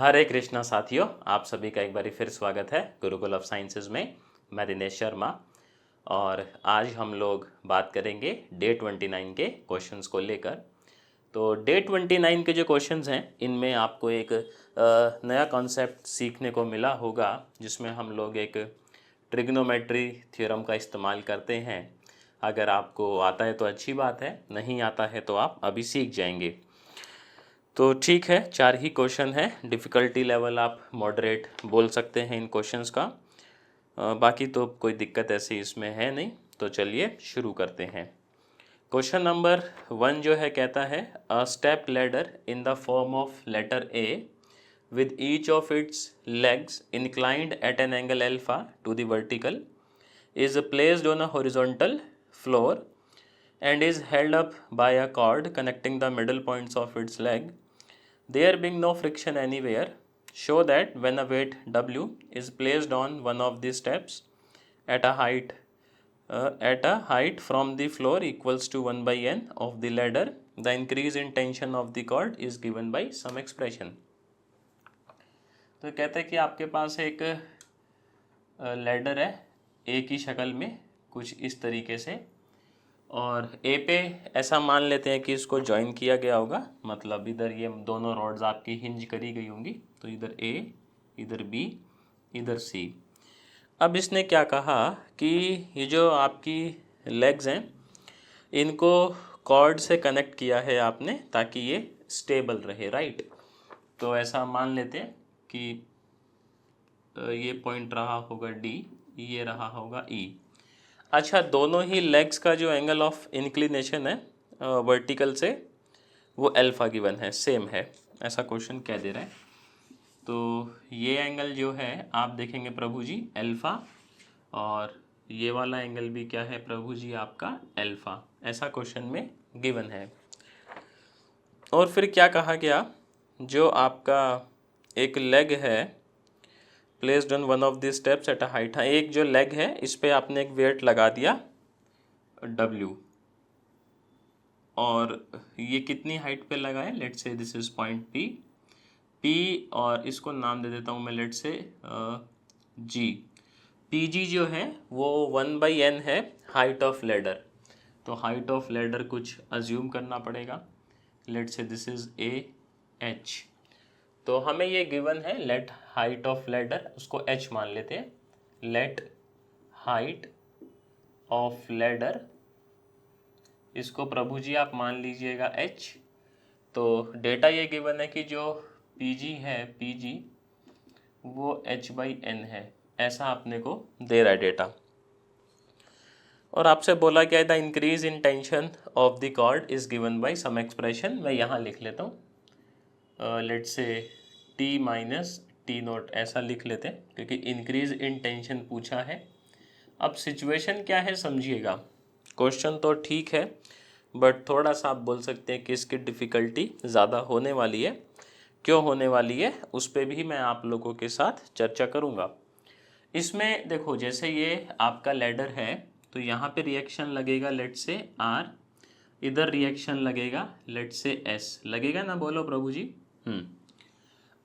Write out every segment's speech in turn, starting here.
हरे कृष्णा साथियों, आप सभी का एक बार फिर स्वागत है गुरुकुल ऑफ साइंसेज में। मैं दिनेश शर्मा और आज हम लोग बात करेंगे डे 29 के क्वेश्चंस को लेकर। तो डे 29 के जो क्वेश्चंस हैं इनमें आपको एक नया कॉन्सेप्ट सीखने को मिला होगा, जिसमें हम लोग एक ट्रिग्नोमेट्री थ्योरम का इस्तेमाल करते हैं। अगर आपको आता है तो अच्छी बात है, नहीं आता है तो आप अभी सीख जाएंगे। तो ठीक है, 4 ही क्वेश्चन है। डिफ़िकल्टी लेवल आप मॉडरेट बोल सकते हैं इन क्वेश्चंस का। बाकी तो कोई दिक्कत ऐसी इसमें है नहीं। तो चलिए शुरू करते हैं। क्वेश्चन नंबर 1 जो है कहता है a step ladder in the form of letter A with each of its legs inclined at an angle alpha to the vertical is placed on a horizontal floor and is held up by a cord connecting the middle points of its leg. There being no friction anywhere, show that when a weight W is placed on one of the steps at a height from the floor equals to 1 by n of the ladder, the increase in tension of the cord is given by some expression. तो कहते हैं कि आपके पास एक ladder है ए की शक्ल में कुछ इस तरीके से, और ए पे ऐसा मान लेते हैं कि इसको जॉइन किया गया होगा। मतलब इधर ये दोनों रॉड्स आपकी हिंज करी गई होंगी, तो इधर ए, इधर बी, इधर सी। अब इसने क्या कहा कि ये जो आपकी लेग्स हैं इनको कॉर्ड से कनेक्ट किया है आपने ताकि ये स्टेबल रहे, राइट। तो ऐसा मान लेते हैं कि ये पॉइंट रहा होगा डी, ये रहा होगा ई। अच्छा, दोनों ही लेग्स का जो एंगल ऑफ इंक्लिनेशन है वर्टिकल से वो अल्फा गिवन है, सेम है, ऐसा क्वेश्चन कह दे रहा है। तो ये एंगल जो है आप देखेंगे प्रभु जी अल्फा, और ये वाला एंगल भी क्या है प्रभु जी आपका अल्फा, ऐसा क्वेश्चन में गिवन है। और फिर क्या कहा गया, जो आपका एक लेग है placed on one of the steps at a height, एक जो लेग है इस पे आपने एक वेट लगा दिया W, और ये कितनी हाइट पे लगा है, late say this is point P, और इसको नाम दे देता हूँ मैं लेट से G। PG जो है वो 1 by n है हाइट ऑफ लेडर। तो हाइट ऑफ लेडर कुछ अज्यूम करना पड़ेगा, late say this is AH। तो हमें ये गिवन है लेट हाइट ऑफ लेडर, उसको h मान लेते हैं। लेट हाइट ऑफ लेडर, इसको प्रभु जी आप मान लीजिएगा h। तो डेटा ये गिवन है कि जो PG है, PG वो h by n है, ऐसा अपने को दे रहा है डेटा। और आपसे बोला क्या है, the increase in tension of the cord is given by some expression. मैं यहाँ लिख लेता हूँ, लेट से T माइनस T नोट, ऐसा लिख लेते हैं क्योंकि इंक्रीज इन टेंशन पूछा है। अब सिचुएशन क्या है समझिएगा, क्वेश्चन तो ठीक है बट थोड़ा सा आप बोल सकते हैं कि इसकी डिफ़िकल्टी ज़्यादा होने वाली है। क्यों होने वाली है उस पर भी मैं आप लोगों के साथ चर्चा करूँगा। इसमें देखो, जैसे ये आपका लैडर है तो यहाँ पे रिएक्शन लगेगा लेट से R, इधर रिएक्शन लगेगा लेट से S, लगेगा ना, बोलो प्रभु जी।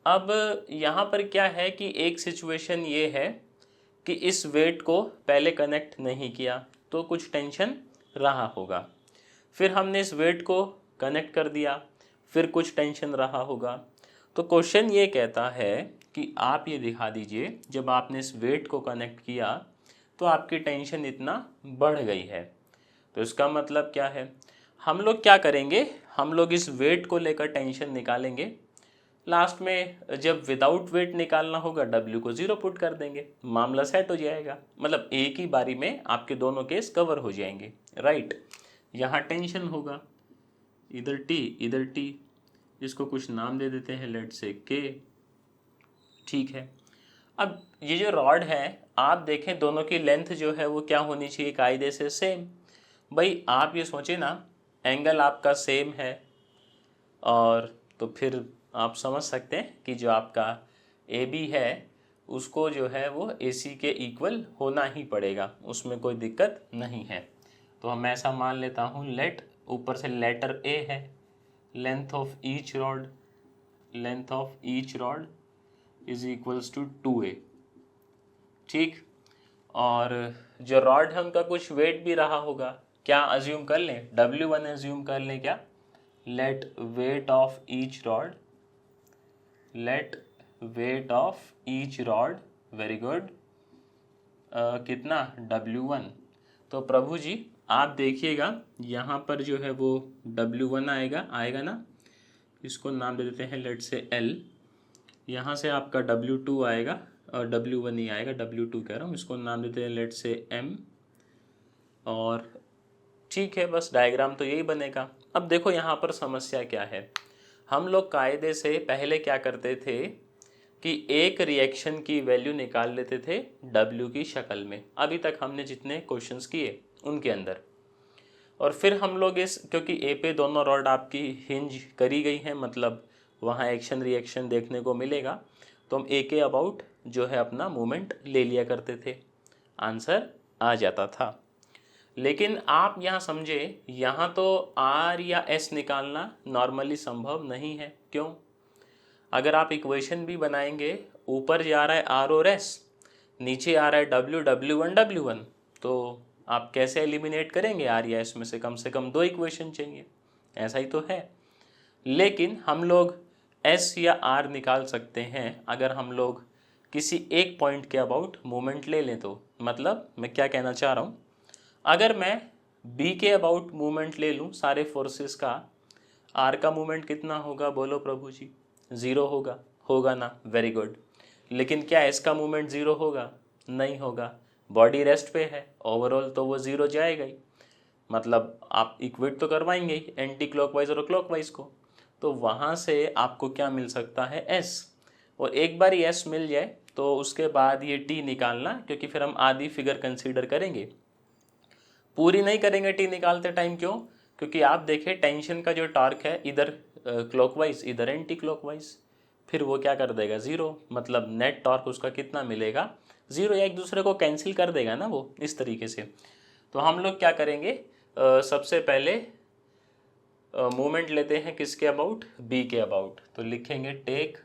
अब यहाँ पर क्या है कि एक सिचुएशन ये है कि इस वेट को पहले कनेक्ट नहीं किया तो कुछ टेंशन रहा होगा, फिर हमने इस वेट को कनेक्ट कर दिया, फिर कुछ टेंशन रहा होगा। तो क्वेश्चन ये कहता है कि आप ये दिखा दीजिए जब आपने इस वेट को कनेक्ट किया तो आपकी टेंशन इतना बढ़ गई है। तो इसका मतलब क्या है, हम लोग क्या करेंगे, हम लोग इस वेट को लेकर टेंशन निकालेंगे। लास्ट में जब विदाउट वेट निकालना होगा W को 0 पुट कर देंगे, मामला सेट हो जाएगा। मतलब एक ही बारी में आपके दोनों केस कवर हो जाएंगे, राइट। यहाँ टेंशन होगा, इधर T इधर T, इसको कुछ नाम दे देते हैं लेट से K, ठीक है। अब ये जो रॉड है आप देखें दोनों की लेंथ जो है वो क्या होनी चाहिए, कायदे से सेम। भाई आप ये सोचे ना, एंगल आपका सेम है, और तो फिर आप समझ सकते हैं कि जो आपका AB है उसको जो है वो AC के इक्वल होना ही पड़ेगा, उसमें कोई दिक्कत नहीं है। तो हम ऐसा मान लेता हूँ, लेट ऊपर से लेटर A है, length of each rod, length of each rod is equals to 2a। ठीक, और जो रॉड है उनका कुछ वेट भी रहा होगा, क्या अज्यूम कर लें, W1 अज्यूम कर लें क्या, let weight of each rod, let weight of each rod, very good, कितना W1। तो प्रभु जी आप देखिएगा यहाँ पर जो है वो W1 आएगा ना, इसको नाम दे देते हैं लेट से L। यहाँ से आपका W2 आएगा और W1 ही आएगा, W2 कह रहा हूँ, इसको नाम देते हैं लेट से M। और ठीक है, बस डायग्राम तो यही बनेगा। अब देखो यहाँ पर समस्या क्या है, हम लोग कायदे से पहले क्या करते थे कि एक रिएक्शन की वैल्यू निकाल लेते थे W की शक्ल में, अभी तक हमने जितने क्वेश्चंस किए उनके अंदर। और फिर हम लोग इस, क्योंकि ए पे दोनों रॉड आपकी हिंज करी गई हैं, मतलब वहाँ एक्शन रिएक्शन देखने को मिलेगा, तो हम ए के अबाउट जो है अपना मूवमेंट ले लिया करते थे, आंसर आ जाता था। लेकिन आप यहाँ समझे, यहाँ तो आर या एस निकालना नॉर्मली संभव नहीं है। क्यों? अगर आप इक्वेशन भी बनाएंगे, ऊपर जा रहा है आर और एस, नीचे आ रहा है डब्ल्यू, W1, तो आप कैसे एलिमिनेट करेंगे आर या एस में से कम 2 इक्वेशन चाहिए, ऐसा ही तो है। लेकिन हम लोग एस या आर निकाल सकते हैं अगर हम लोग किसी एक पॉइंट के अबाउट मूवमेंट ले लें तो। मतलब मैं क्या कहना चाह रहा हूँ, अगर मैं बी के अबाउट मूवमेंट ले लूँ सारे फोर्सेस का, आर का मूवमेंट कितना होगा बोलो प्रभु जी, 0 होगा ना, वेरी गुड। लेकिन क्या एस का मूवमेंट 0 होगा? नहीं होगा, बॉडी रेस्ट पे है, ओवरऑल तो वो 0 जाएगा ही। मतलब आप इक्वेट तो करवाएंगे ही एंटी क्लॉकवाइज और क्लॉकवाइज को, तो वहाँ से आपको क्या मिल सकता है, एस। और एक बार एस मिल जाए तो उसके बाद ये टी निकालना, क्योंकि फिर हम आधी फिगर कंसीडर करेंगे, पूरी नहीं करेंगे टी निकालते टाइम। क्यों? क्योंकि आप देखें टेंशन का जो टॉर्क है, इधर क्लॉकवाइज इधर एंटी क्लॉकवाइज, फिर वो क्या कर देगा, 0। मतलब नेट टॉर्क उसका कितना मिलेगा, 0, या एक दूसरे को कैंसिल कर देगा ना वो, इस तरीके से। तो हम लोग क्या करेंगे, सबसे पहले मूवमेंट लेते हैं किसके अबाउट, बी के अबाउट। तो लिखेंगे take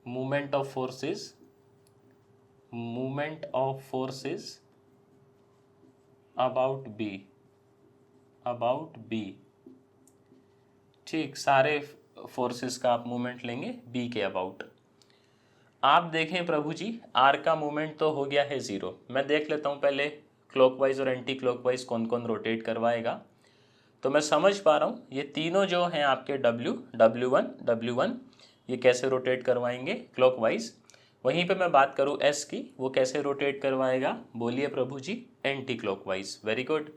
movement of forces, movement of forces about B. ठीक, सारे फोर्सेस का आप मूवमेंट लेंगे बी के अबाउट। आप देखें प्रभु जी, आर का मूवमेंट तो हो गया है 0। मैं देख लेता हूँ पहले क्लॉकवाइज और एंटी क्लॉकवाइज कौन कौन रोटेट करवाएगा। तो मैं समझ पा रहा हूँ ये तीनों जो हैं आपके W1 ये कैसे रोटेट करवाएंगे क्लॉकवाइज। वहीं पे मैं बात करूँ एस की, वो कैसे रोटेट करवाएगा, बोलिए प्रभु जी, एंटी क्लॉकवाइज, वेरी गुड।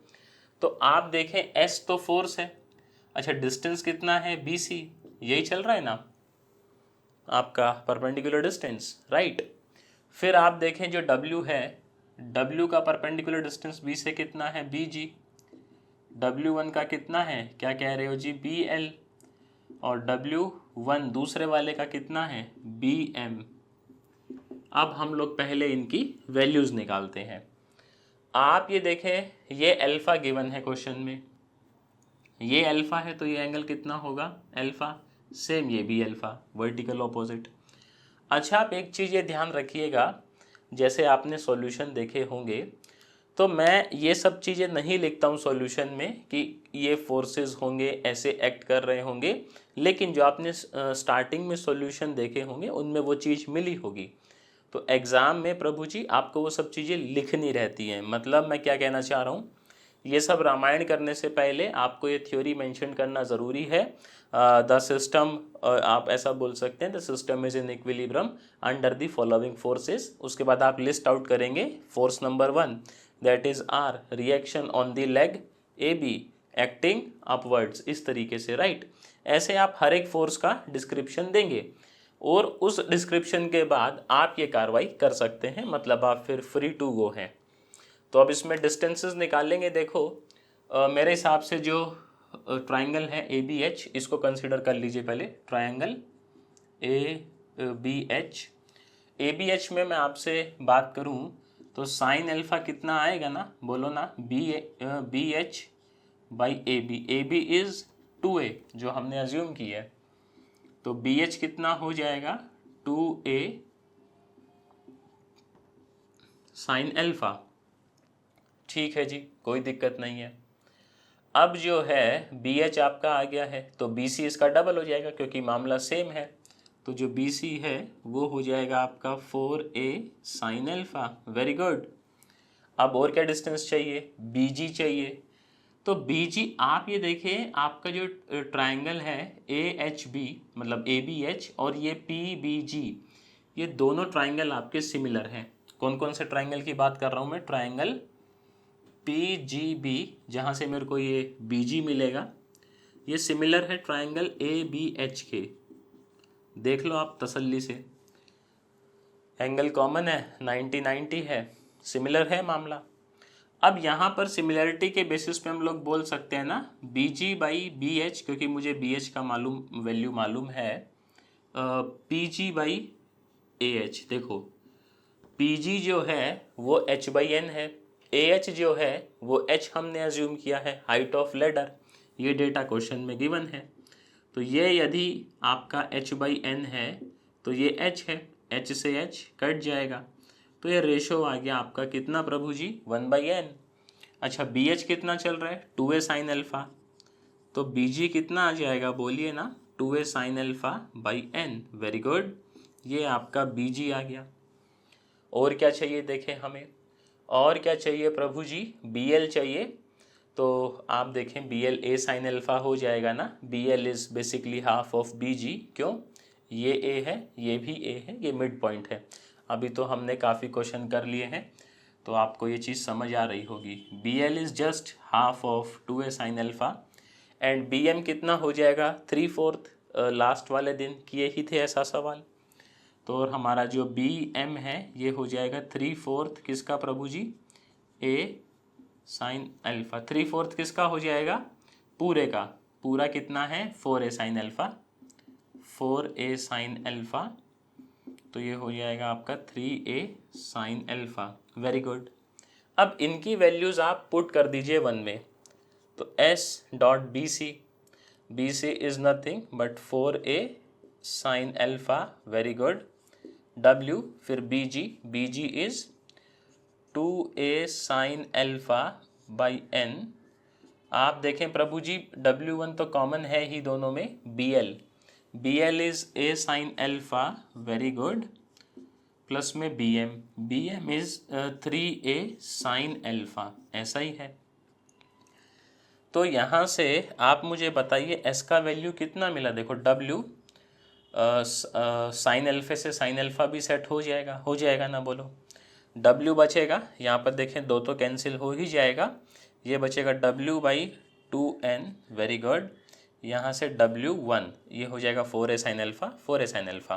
तो आप देखें एस तो फोर्स है, अच्छा डिस्टेंस कितना है, BC, यही चल रहा है ना आपका परपेंडिकुलर डिस्टेंस, राइट। फिर आप देखें जो W है, W का परपेंडिकुलर डिस्टेंस B से कितना है, BG। W1 का कितना है, क्या कह रहे हो जी, BL। और W1 दूसरे वाले का कितना है, BM। अब हम लोग पहले इनकी वैल्यूज निकालते हैं। आप ये देखें, ये अल्फा गिवन है क्वेश्चन में, ये अल्फा है तो ये एंगल कितना होगा, अल्फा। सेम ये भी अल्फा, वर्टिकल ऑपोजिट। अच्छा, आप एक चीज़ ये ध्यान रखिएगा, जैसे आपने सॉल्यूशन देखे होंगे, तो मैं ये सब चीज़ें नहीं लिखता हूँ सॉल्यूशन में कि ये फोर्सेस होंगे ऐसे एक्ट कर रहे होंगे, लेकिन जो आपने स्टार्टिंग में सॉल्यूशन देखे होंगे उनमें वो चीज़ मिली होगी। तो एग्ज़ाम में प्रभु जी आपको वो सब चीज़ें लिखनी रहती हैं। मतलब मैं क्या कहना चाह रहा हूँ, ये सब रामायण करने से पहले आपको ये थ्योरी मेंशन करना ज़रूरी है। द सिस्टम, आप ऐसा बोल सकते हैं, the system is in equilibrium under the following forces. उसके बाद आप लिस्ट आउट करेंगे force number 1, that is R, reaction on the leg AB acting upwards, इस तरीके से, राइट। ऐसे आप हर एक फोर्स का डिस्क्रिप्शन देंगे और उस डिस्क्रिप्शन के बाद आप ये कार्रवाई कर सकते हैं, मतलब आप फिर फ्री टू गो हैं। तो अब इसमें डिस्टेंसेस निकालेंगे। देखो मेरे हिसाब से जो ट्राइंगल है ABH, इसको कंसिडर कर लीजिए पहले, ट्राइंगल ABH में मैं आपसे बात करूं तो साइन अल्फा कितना आएगा ना, बोलो ना, BH by AB is 2A जो हमने अज्यूम की है, तो BH कितना हो जाएगा, 2a साइन अल्फा। ठीक है जी, कोई दिक्कत नहीं है। अब जो है बी एच आपका आ गया है, तो बी सी इसका डबल हो जाएगा क्योंकि मामला सेम है। तो जो बी सी है वो हो जाएगा आपका 4a sine alpha. Very good. अब और क्या डिस्टेंस चाहिए, बी जी चाहिए। तो बी जी आप ये देखिए, आपका जो ट्राइंगल है ए एच बी मतलब ए बी एच और ये पी बी जी, ये दोनों ट्राइंगल आपके सिमिलर हैं। कौन कौन से ट्राइंगल की बात कर रहा हूँ मैं, ट्राइंगल पी जी बी, जहाँ से मेरे को ये बी जी मिलेगा, ये सिमिलर है ट्राइंगल ए बी एच के। देख लो आप तसल्ली से, एंगल कॉमन है, 90-90 है, सिमिलर है मामला। अब यहाँ पर सिमिलरिटी के बेसिस पे हम लोग बोल सकते हैं ना B G by B H, क्योंकि मुझे बी एच का वैल्यू मालूम है, P G by A H. देखो पी जी जो है वो एच बाई एन है, ए एच जो है वो एच हमने अज्यूम किया है, हाइट ऑफ लेडर। ये डेटा क्वेश्चन में गिवन है। तो ये यदि आपका एच बाई एन है तो ये एच है, एच से एच कट जाएगा, तो ये रेशो आ गया आपका कितना प्रभु जी, 1/n। अच्छा बी एच कितना चल रहा है, 2a साइन अल्फा, तो बी जी कितना आ जाएगा बोलिए ना, 2a sine alpha by N. Very good, ये आपका बी जी आ गया। और क्या चाहिए देखें हमें, और क्या चाहिए प्रभु जी, बी एल चाहिए। तो आप देखें B L A sine alpha हो जाएगा ना, B L is basically half of B G. क्यों, ये ए है, ये भी ए है, ये मिड पॉइंट है। अभी तो हमने काफ़ी क्वेश्चन कर लिए हैं तो आपको ये चीज़ समझ आ रही होगी। B L is just half of 2a sine alpha and B M कितना हो जाएगा, 3/4। लास्ट वाले दिन किए ही थे ऐसा सवाल। तो और हमारा जो बी एम है ये हो जाएगा 3/4 किसका प्रभु जी, ए साइन अल्फा। 3/4 किसका हो जाएगा, पूरे का। पूरा कितना है, 4a sine alpha, 4a sine alpha. तो ये हो जाएगा आपका 3a sine alpha. Very good. अब इनकी वैल्यूज़ आप पुट कर दीजिए 1 में। तो s dot B C is nothing but 4a sine alpha. Very good. w फिर B G is 2a sine alpha by n। आप देखें प्रभु जी W1 तो कॉमन है ही दोनों में, B L is a sine alpha. Very good. Plus में B M is 3a sine alpha. ऐसा ही है। तो यहाँ से आप मुझे बताइए s का वैल्यू कितना मिला। देखो W साइन अल्फा से साइन अल्फा भी सेट हो जाएगा ना, बोलो। W बचेगा, यहाँ पर देखें दो तो कैंसिल हो ही जाएगा, ये बचेगा W/2n। Very good. यहाँ से W1 ये हो जाएगा 4a साइन अल्फा।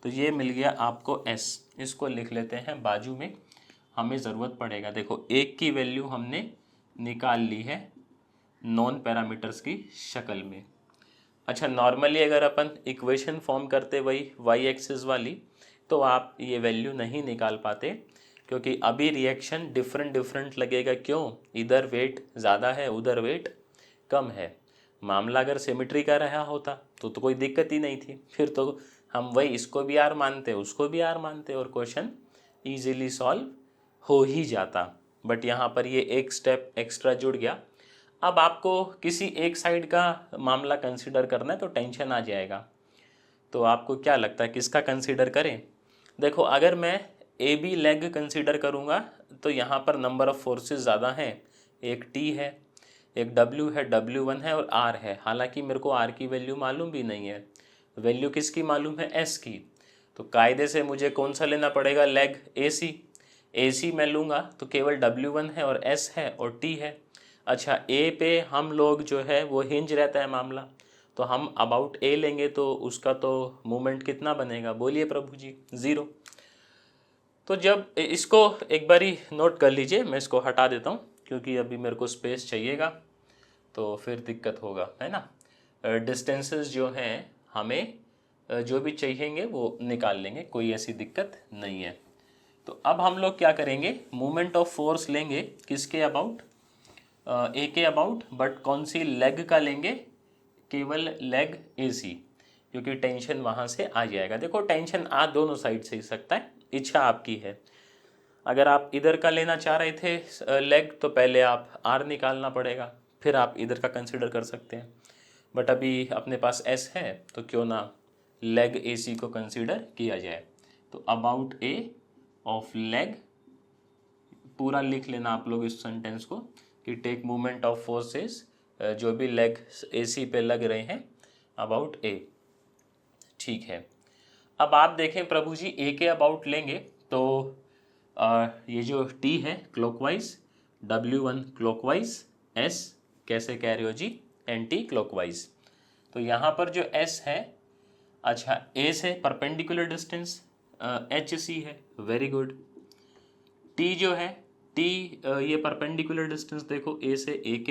तो ये मिल गया आपको s। इसको लिख लेते हैं बाजू में, हमें ज़रूरत पड़ेगा। देखो एक की वैल्यू हमने निकाल ली है नॉन पैरामीटर्स की शक्ल में। अच्छा नॉर्मली अगर अपन इक्वेशन फॉर्म करते वही वाई एक्सिस वाली, तो आप ये वैल्यू नहीं निकाल पाते, क्योंकि अभी रिएक्शन डिफरेंट लगेगा। क्यों, इधर वेट ज़्यादा है उधर वेट कम है। मामला अगर सिमेट्री का रहा होता तो कोई दिक्कत ही नहीं थी, फिर तो हम वही इसको भी आर मानते उसको भी आर मानते और क्वेश्चन ईजिली सॉल्व हो ही जाता। बट यहाँ पर ये एक स्टेप एक्स्ट्रा जुड़ गया। अब आपको किसी एक साइड का मामला कंसिडर करना है तो टेंशन आ जाएगा। तो आपको क्या लगता है किसका कंसिडर करें। देखो अगर मैं ए बी लेग कंसिडर करूँगा तो यहाँ पर नंबर ऑफ़ फोर्सेस ज़्यादा हैं, एक टी है, एक डब्ल्यू है, W1 है और आर है। हालांकि मेरे को आर की वैल्यू मालूम भी नहीं है, वैल्यू किसकी मालूम है, एस की। तो कायदे से मुझे कौन सा लेना पड़ेगा, लेग ए सी मैं लूँगा तो केवल W1 है और S है और T है। अच्छा ए पे हम लोग जो है वो हिंज रहता है मामला, तो हम अबाउट ए लेंगे तो उसका तो मूवमेंट कितना बनेगा, बोलिए प्रभु जी, 0। तो जब इसको एक बारी नोट कर लीजिए, मैं इसको हटा देता हूँ क्योंकि अभी मेरे को स्पेस चाहिएगा तो फिर दिक्कत होगा, है ना। डिस्टेंसेस जो हैं हमें जो भी चाहिएंगे वो निकाल लेंगे, कोई ऐसी दिक्कत नहीं है। तो अब हम लोग क्या करेंगे, मूवमेंट ऑफ फोर्स लेंगे किसके अबाउट, ए के अबाउट, बट कौन सी लेग का लेंगे, केवल लेग AC। क्योंकि टेंशन वहाँ से आ जाएगा। देखो टेंशन आ दोनों साइड से ही सकता है, इच्छा आपकी है। अगर आप इधर का लेना चाह रहे थे लेग तो पहले आप आर निकालना पड़ेगा, फिर आप इधर का कंसिडर कर सकते हैं। बट अभी अपने पास एस है तो क्यों ना लेग ए सी को कंसिडर किया जाए। तो अबाउट ए ऑफ लेग पूरा लिख लेना आप लोग इस सेंटेंस को कि टेक मूवमेंट ऑफ फोर्सेस जो भी लेग ए सी पे लग रहे हैं अबाउट ए। ठीक है, अब आप देखें प्रभु जी ए के अबाउट लेंगे तो ये जो टी है क्लॉकवाइज, W1 क्लॉकवाइज, S कैसे कह रहे हो जी एंटी क्लॉकवाइज। तो यहाँ पर जो S है, अच्छा A से परपेंडिकुलर डिस्टेंस HC है, वेरी गुड। T जो है T ये परपेंडिकुलर डिस्टेंस देखो A से AK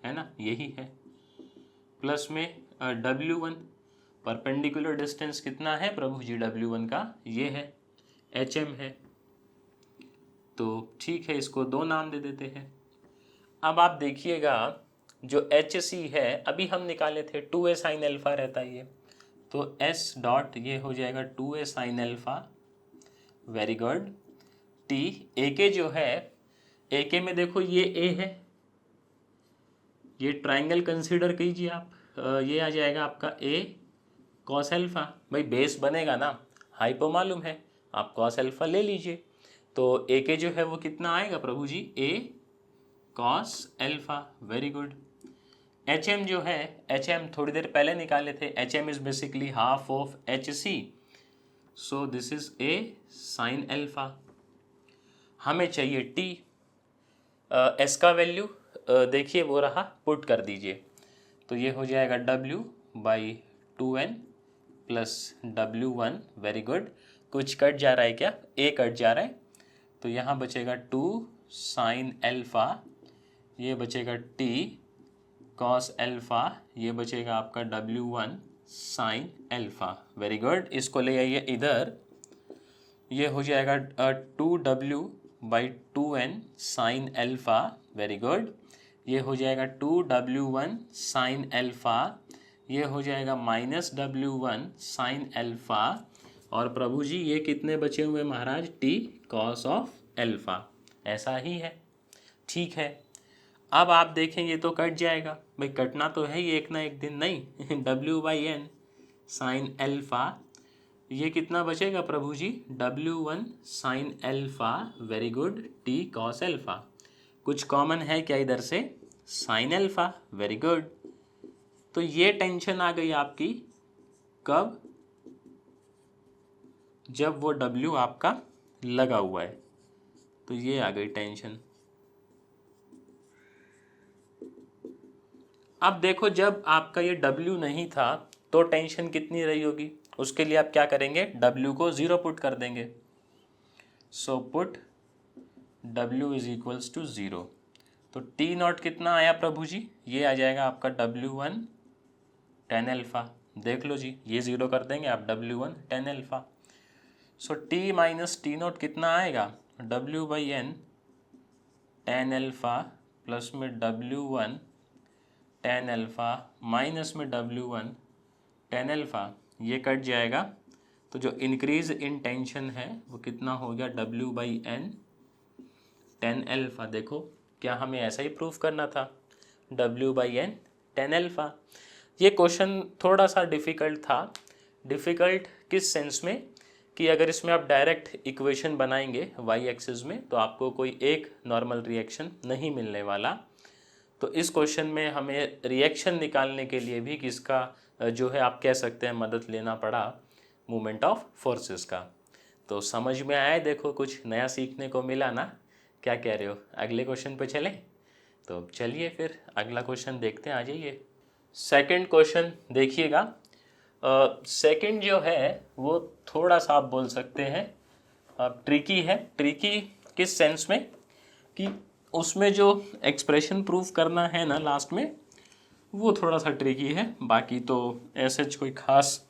है ना, यही है। प्लस में W1 परपेंडिकुलर डिस्टेंस कितना है प्रभु जी W1 का, ये है HM है। तो ठीक है, इसको 2 नाम दे देते हैं। अब आप देखिएगा जो HC है अभी हम निकाले थे 2A साइन अल्फा रहता है ये, तो S डॉट ये हो जाएगा 2A sine alpha, very good. T AK जो है AK में देखो ये A है, ये ट्राइंगल कंसीडर कीजिए आप, ये आ जाएगा आपका A कॉस अल्फा। भाई बेस बनेगा ना, हाइपो मालूम है, आप कॉस अल्फा ले लीजिए। तो AK जो है वो कितना आएगा प्रभु ji, A cos alpha, very good. HM जो है, HM थोड़ी देर पहले निकाले थे, HM is basically half of HC, so this is A sine alpha. हमें चाहिए T, S का वैल्यू देखिए वो रहा, पुट कर दीजिए। तो ये हो जाएगा W/2N plus W1, very good. कुछ कट जा रहा है क्या, A कट जा रहा है, तो यहाँ बचेगा 2 साइन अल्फा, ये बचेगा T कॉस अल्फा, ये बचेगा आपका W1 sign alpha, very good. इसको ले आइए इधर, ये हो जाएगा 2W/2N sign alpha, very good. ये हो जाएगा 2W1 साइन अल्फा, ये हो जाएगा -W1 साइन अल्फा, और प्रभु जी ये कितने बचे हुए महाराज, T कॉस ऑफ अल्फा, ऐसा ही है। ठीक है, अब आप देखें ये तो कट जाएगा, भाई कटना तो है ये एक ना एक दिन, नहीं W/N साइन अल्फा, ये कितना बचेगा प्रभु जी, W1 sign alpha, very good, T cos alpha. कुछ कॉमन है क्या इधर से, साइन अल्फा, वेरी गुड। तो ये टेंशन आ गई आपकी कब, जब वो W आपका लगा हुआ है, तो ये आ गई टेंशन। अब देखो जब आपका ये W नहीं था तो टेंशन कितनी रही होगी, उसके लिए आप क्या करेंगे, W को 0 पुट कर देंगे। So put W is equals to 0, तो T नॉट कितना आया प्रभु जी, ये आ जाएगा आपका W1 tan अल्फा। देख लो जी, ये 0 कर देंगे आप, W1 tan alpha. So T minus T not कितना आएगा, W/N tan अल्फा प्लस में W1 tan अल्फा माइनस में W1 tan अल्फा, ये कट जाएगा। तो जो इंक्रीज इन टेंशन है वो कितना हो गया, W/N tan अल्फा। देखो क्या हमें ऐसा ही प्रूफ करना था, W/N tan अल्फा। ये क्वेश्चन थोड़ा सा डिफ़िकल्ट था। डिफ़िकल्ट किस सेंस में कि अगर इसमें आप डायरेक्ट इक्वेशन बनाएंगे y एक्सिस में तो आपको कोई एक नॉर्मल रिएक्शन नहीं मिलने वाला। तो इस क्वेश्चन में हमें रिएक्शन निकालने के लिए भी किसका जो है आप कह सकते हैं मदद लेना पड़ा, मूवमेंट ऑफ फोर्सेस का। तो समझ में आया, देखो कुछ नया सीखने को मिला ना, क्या कह रहे हो, अगले क्वेश्चन पे चलें? तो चलिए फिर अगला क्वेश्चन देखते हैं, आ जाइए। सेकंड क्वेश्चन देखिएगा। सेकंड जो है वो थोड़ा सा आप बोल सकते हैं ट्रिकी है। ट्रिकी किस सेंस में कि उसमें जो एक्सप्रेशन प्रूफ करना है ना लास्ट में, वो थोड़ा सा ट्रिकी है। बाकी तो ऐसे कोई खास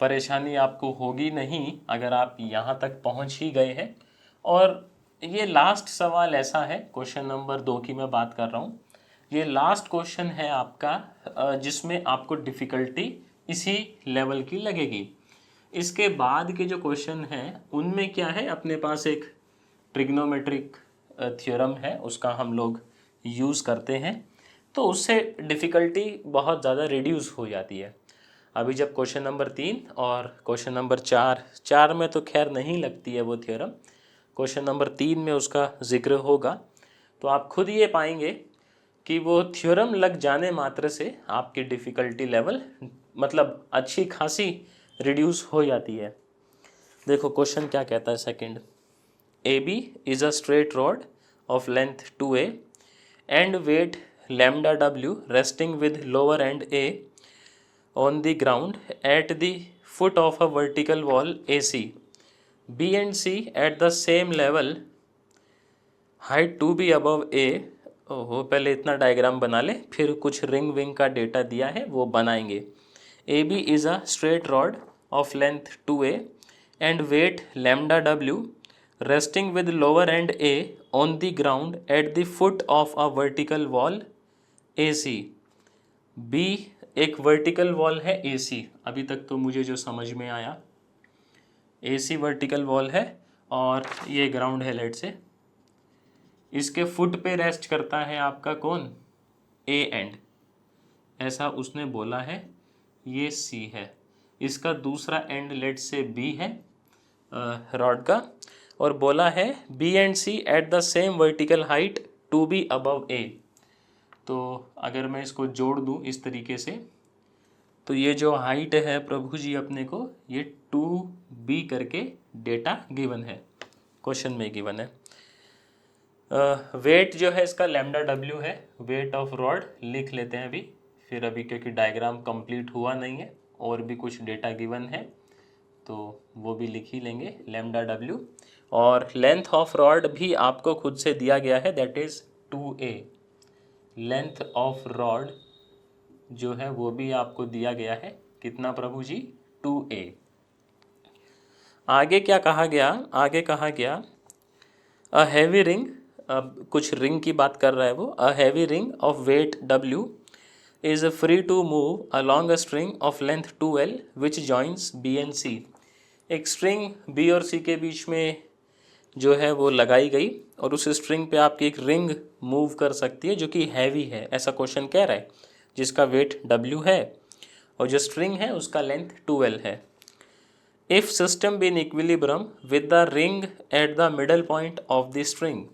परेशानी आपको होगी नहीं अगर आप यहाँ तक पहुँच ही गए हैं। और ये लास्ट सवाल ऐसा है, क्वेश्चन नंबर 2 की मैं बात कर रहा हूँ, ये लास्ट क्वेश्चन है आपका जिसमें आपको डिफ़िकल्टी इसी लेवल की लगेगी। इसके बाद के जो क्वेश्चन हैं उनमें क्या है, अपने पास एक ट्रिग्नोमेट्रिक थ्योरम है, उसका हम लोग यूज़ करते हैं, तो उससे डिफ़िकल्टी बहुत ज़्यादा रिड्यूस हो जाती है। अभी जब क्वेश्चन नंबर 3 और क्वेश्चन नंबर 4 में तो खैर नहीं लगती है वो थ्योरम, क्वेश्चन नंबर 3 में उसका जिक्र होगा, तो आप खुद ये पाएंगे कि वो थ्योरम लग जाने मात्र से आपकी डिफ़िकल्टी लेवल मतलब अच्छी खासी रिड्यूस हो जाती है। देखो क्वेश्चन क्या कहता है second, A B is a straight rod of length 2a and weight lambda w resting with lower end a on the ground at the foot of a vertical wall AC. B and C at the same level, height 2b above A। ओहो, पहले इतना diagram बना ले, फिर कुछ ring wing का data दिया है वो बनाएंगे। A B is a straight rod of length 2a and weight lambda w resting with lower end A on the ground at the foot of a vertical wall AC। बी एक vertical wall है AC, अभी तक तो मुझे जो समझ में आया AC वर्टिकल वॉल है और ये ग्राउंड है लेट से, इसके फुट पे रेस्ट करता है आपका कौन, A एंड, ऐसा उसने बोला है, ये C है, इसका दूसरा एंड लेट से B है रॉड का, और बोला है B and C at the same vertical height 2b above A। तो अगर मैं इसको जोड़ दूं इस तरीके से, तो ये जो हाइट है प्रभु जी अपने को, ये 2b करके डेटा गिवन है, क्वेश्चन में गिवन है। वेट जो है इसका लैम्डा w है, वेट ऑफ रॉड लिख लेते हैं अभी, फिर अभी क्योंकि डायग्राम कंप्लीट हुआ नहीं है और भी कुछ डेटा गिवन है तो वो भी लिख ही लेंगे, लैम्डा w। और लेंथ ऑफ रॉड भी आपको खुद से दिया गया है, that is 2a। Length of rod जो है वो भी आपको दिया गया है, कितना प्रभु जी, 2a। आगे क्या कहा गया, आगे कहा गया अ हैवी रिंग, अब कुछ रिंग की बात कर रहा है वो, a heavy ring of weight w is free to move along a string of length 2l which joins b and c। एक स्ट्रिंग b और c के बीच में जो है वो लगाई गई और उस स्ट्रिंग पे आपकी एक रिंग मूव कर सकती है जो कि हैवी है, ऐसा क्वेश्चन कह रहा है, जिसका वेट w है और जो स्ट्रिंग है उसका लेंथ 2l है। If system be in equilibrium with the ring at the middle point of the string,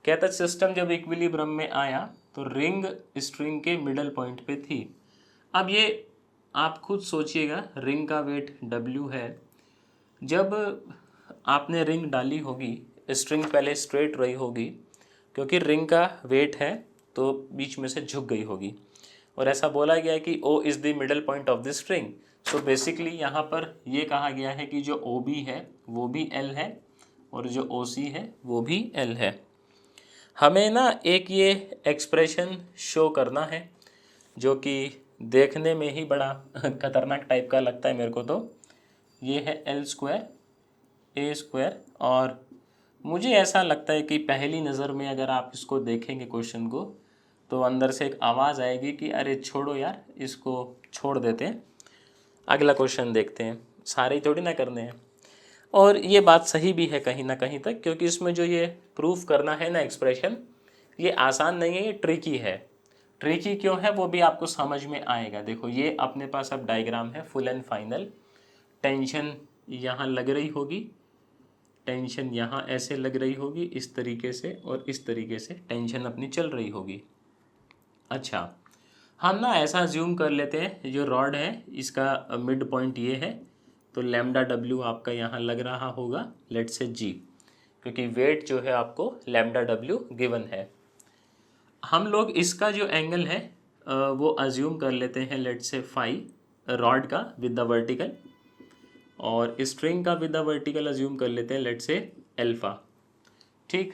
कहता है सिस्टम जब इक्विलिब्रियम में आया तो रिंग स्ट्रिंग के मिडल पॉइंट पे थी। अब ये आप खुद सोचिएगा, रिंग का वेट w है, जब आपने रिंग डाली होगी स्ट्रिंग पहले स्ट्रेट रही होगी, क्योंकि रिंग का वेट है तो बीच में से झुक गई होगी, और ऐसा बोला गया है कि O is the middle point of the string. So basically यहाँ पर ये कहा गया है कि जो OB है वो भी L है और जो OC है वो भी L है। हमें ना एक ये एक्सप्रेशन शो करना है जो कि देखने में ही बड़ा खतरनाक टाइप का लगता है मेरे को, तो ये है L² A², और मुझे ऐसा लगता है कि पहली नज़र में अगर आप इसको देखेंगे क्वेश्चन को तो अंदर से एक आवाज़ आएगी कि अरे छोड़ो यार, इसको छोड़ देते हैं, अगला क्वेश्चन देखते हैं, सारे ही थोड़ी ना करने हैं। और ये बात सही भी है कहीं ना कहीं तक, क्योंकि इसमें जो ये प्रूफ करना है ना एक्सप्रेशन, ये आसान नहीं है, ये ट्रिकी है। ट्रिकी क्यों है वो भी आपको समझ में आएगा। देखो ये अपने पास अब डायग्राम है फुल एंड फाइनल, टेंशन यहाँ लग रही होगी, टेंशन यहाँ ऐसे लग रही होगी इस तरीके से, और इस तरीके से टेंशन अपनी चल रही होगी। अच्छा, हम ना ऐसा ज्यूम कर लेते हैं, जो रॉड है इसका मिड पॉइंट ये है, तो लैम्डा w आपका यहाँ लग रहा होगा लेट से g, क्योंकि वेट जो है आपको लैम्डा w गिवन है। हम लोग इसका जो एंगल है वो अज्यूम कर लेते हैं लेट से फाई, रॉड का विद द वर्टिकल, और स्ट्रिंग का विद द वर्टिकल अज्यूम कर लेते हैं लेट से अल्फा। ठीक,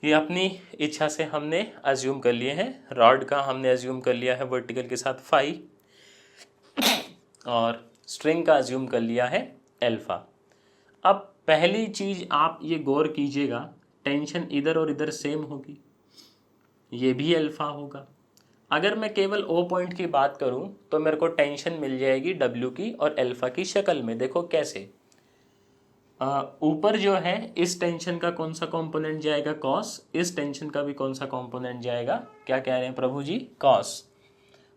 ये अपनी इच्छा से हमने अज्यूम कर लिए हैं, रॉड का हमने अज्यूम कर लिया है वर्टिकल के साथ फाई, और स्ट्रिंग का अज्यूम कर लिया है अल्फा। अब पहली चीज़ आप ये गौर कीजिएगा, टेंशन इधर और इधर सेम होगी, ये भी अल्फा होगा। अगर मैं केवल ओ पॉइंट की बात करूं तो मेरे को टेंशन मिल जाएगी डब्ल्यू की और अल्फा की शक्ल में। देखो कैसे, ऊपर जो है इस टेंशन का कौन सा कंपोनेंट जाएगा, कॉस, इस टेंशन का भी कौन सा कंपोनेंट जाएगा, क्या कह रहे हैं प्रभु जी, कॉस।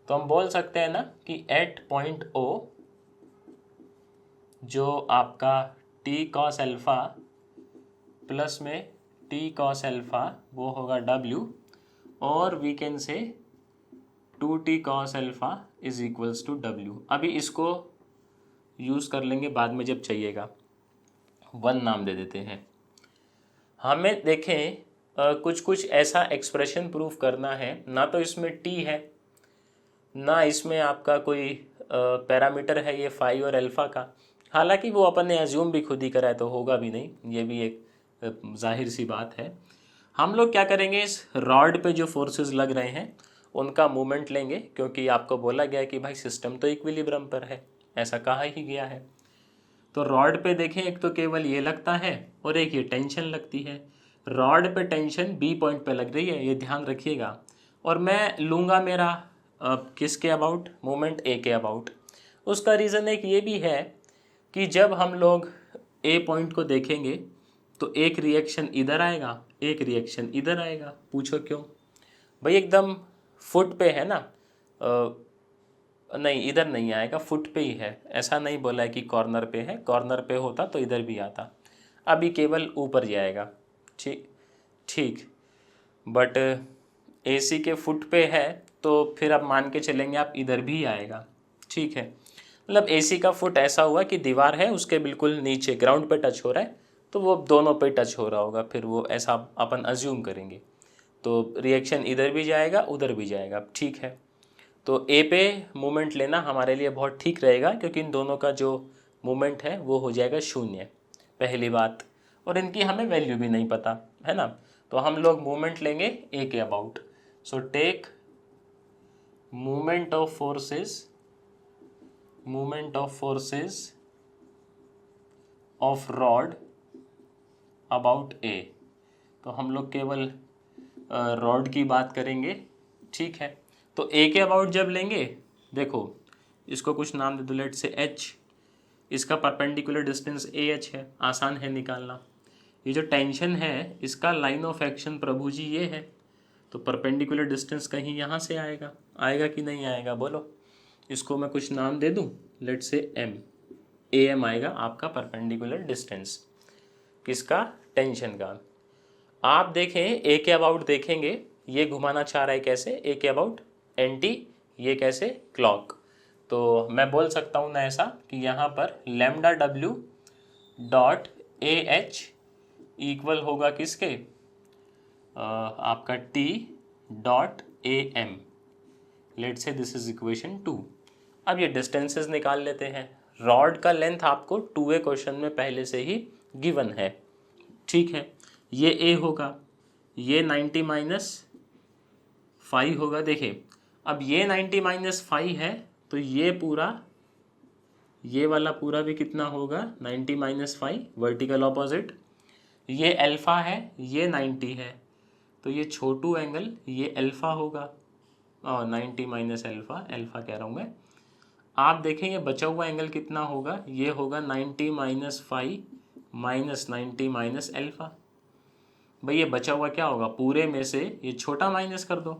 तो हम बोल सकते हैं ना कि एट पॉइंट ओ जो आपका टी कॉस अल्फा प्लस में टी कॉस अल्फा वो होगा डब्ल्यू, और we can say 2t cos alpha is equals to W. अभी इसको यूज़ कर लेंगे बाद में जब चाहिएगा, 1 नाम दे देते हैं। हमें देखें कुछ कुछ ऐसा एक्सप्रेशन प्रूफ करना है, ना तो इसमें t है ना इसमें आपका कोई पैरामीटर है ये फाई और अल्फ़ा का। हालांकि वो अपन ने एज्यूम भी खुद ही करा है तो होगा भी नहीं, ये भी एक जाहिर सी बात है। हम लोग क्या करेंगे, इस रॉड पे जो फोर्सेस लग रहे हैं उनका मूवमेंट लेंगे, क्योंकि आपको बोला गया है कि भाई सिस्टम तो इक्विलिब्रियम पर है, ऐसा कहा ही गया है। तो रॉड पे देखें, एक तो केवल ये लगता है और एक ये टेंशन लगती है। रॉड पे टेंशन बी पॉइंट पे लग रही है, ये ध्यान रखिएगा, और मैं लूँगा मेरा किसके अबाउट, मोमेंट ए के अबाउट। उसका रीज़न एक ये भी है कि जब हम लोग ए पॉइंट को देखेंगे तो एक रिएक्शन इधर आएगा, एक रिएक्शन इधर आएगा। पूछो क्यों भाई, एकदम फुट पे है ना, नहीं इधर नहीं आएगा, फुट पे ही है, ऐसा नहीं बोला है कि कॉर्नर पे है, कॉर्नर पे होता तो इधर भी आता, अभी केवल ऊपर जाएगा। ठीक ठीक, बट एसी के फुट पे है तो फिर अब मान के चलेंगे आप इधर भी आएगा। ठीक है, मतलब एसी का फुट ऐसा हुआ कि दीवार है उसके बिल्कुल नीचे ग्राउंड पे टच हो रहा है, तो वो दोनों पे टच हो रहा होगा, फिर वो ऐसा अपन अज्यूम करेंगे, तो रिएक्शन इधर भी जाएगा उधर भी जाएगा। ठीक है, तो ए पे मूवमेंट लेना हमारे लिए बहुत ठीक रहेगा, क्योंकि इन दोनों का जो मूवमेंट है वो हो जाएगा शून्य, पहली बात, और इनकी हमें वैल्यू भी नहीं पता है ना। तो हम लोग मूवमेंट लेंगे ए के about. So take movement of forces of rod about A. तो हम लोग केवल रॉड की बात करेंगे। ठीक है, तो ए के अबाउट जब लेंगे, देखो इसको कुछ नाम दे दो, लेट से एच, इसका परपेंडिकुलर डिस्टेंस ए एच है, आसान है निकालना। ये जो टेंशन है इसका लाइन ऑफ एक्शन प्रभु जी ये है, तो परपेंडिकुलर डिस्टेंस कहीं यहाँ से आएगा, आएगा कि नहीं आएगा बोलो। इसको मैं कुछ नाम दे दूँ, लेट से एम, ए एम आएगा आपका परपेंडिकुलर डिस्टेंस किसका, टेंशन का। आप देखें ए के अबाउट देखेंगे, ये घुमाना चाह रहा है कैसे, ए के अबाउट एंटी, ये कैसे क्लॉक। तो मैं बोल सकता हूँ ना ऐसा कि यहाँ पर lambda W dot A H equal होगा किसके, आपका T dot A M. Let say this is equation 2। अब ये डिस्टेंसेस निकाल लेते हैं। रॉड का लेंथ आपको 2A क्वेश्चन में पहले से ही गिवन है। ठीक है, ये ए होगा, ये 90 माइनस 5 होगा। देखिए अब ये 90 माइनस 5 है, तो ये पूरा, ये वाला पूरा भी कितना होगा, 90 माइनस 5 वर्टिकल ऑपोजिट। ये अल्फ़ा है, ये 90 है, तो ये छोटू एंगल ये अल्फ़ा होगा, और 90 माइनस अल्फ़ा, अल्फ़ा कह रहा हूँ मैं। आप देखें ये बचा हुआ एंगल कितना होगा, ये होगा 90 माइनस 5 माइनस 90 माइनस अल्फ़ा। भाई ये बचा हुआ क्या होगा, पूरे में से ये छोटा माइनस कर दो,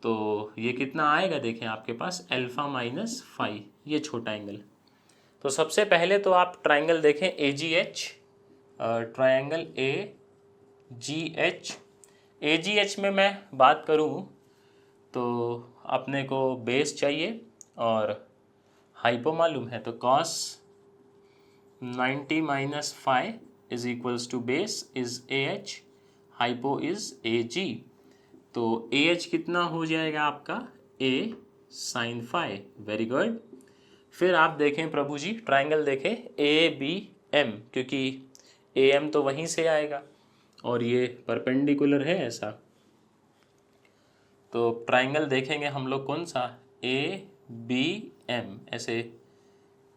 तो ये कितना आएगा, देखें आपके पास अल्फ़ा माइनस 5, ये छोटा एंगल। तो सबसे पहले तो आप ट्राइंगल देखें A G H, triangle A G H. A G H में मैं बात करूँ तो अपने को बेस चाहिए और हाइपो मालूम है, तो cos 90 minus 5 is equals to base is A H, hypo is A G. तो ए एच कितना हो जाएगा आपका, ए साइन 5। Very good. फिर आप देखें प्रभु जी, ट्राइंगल देखें ए बी एम, क्योंकि ए एम तो वहीं से आएगा और ये परपेंडिकुलर है ऐसा। तो ट्राइंगल देखेंगे हम लोग कौन सा, ए बी एम, ऐसे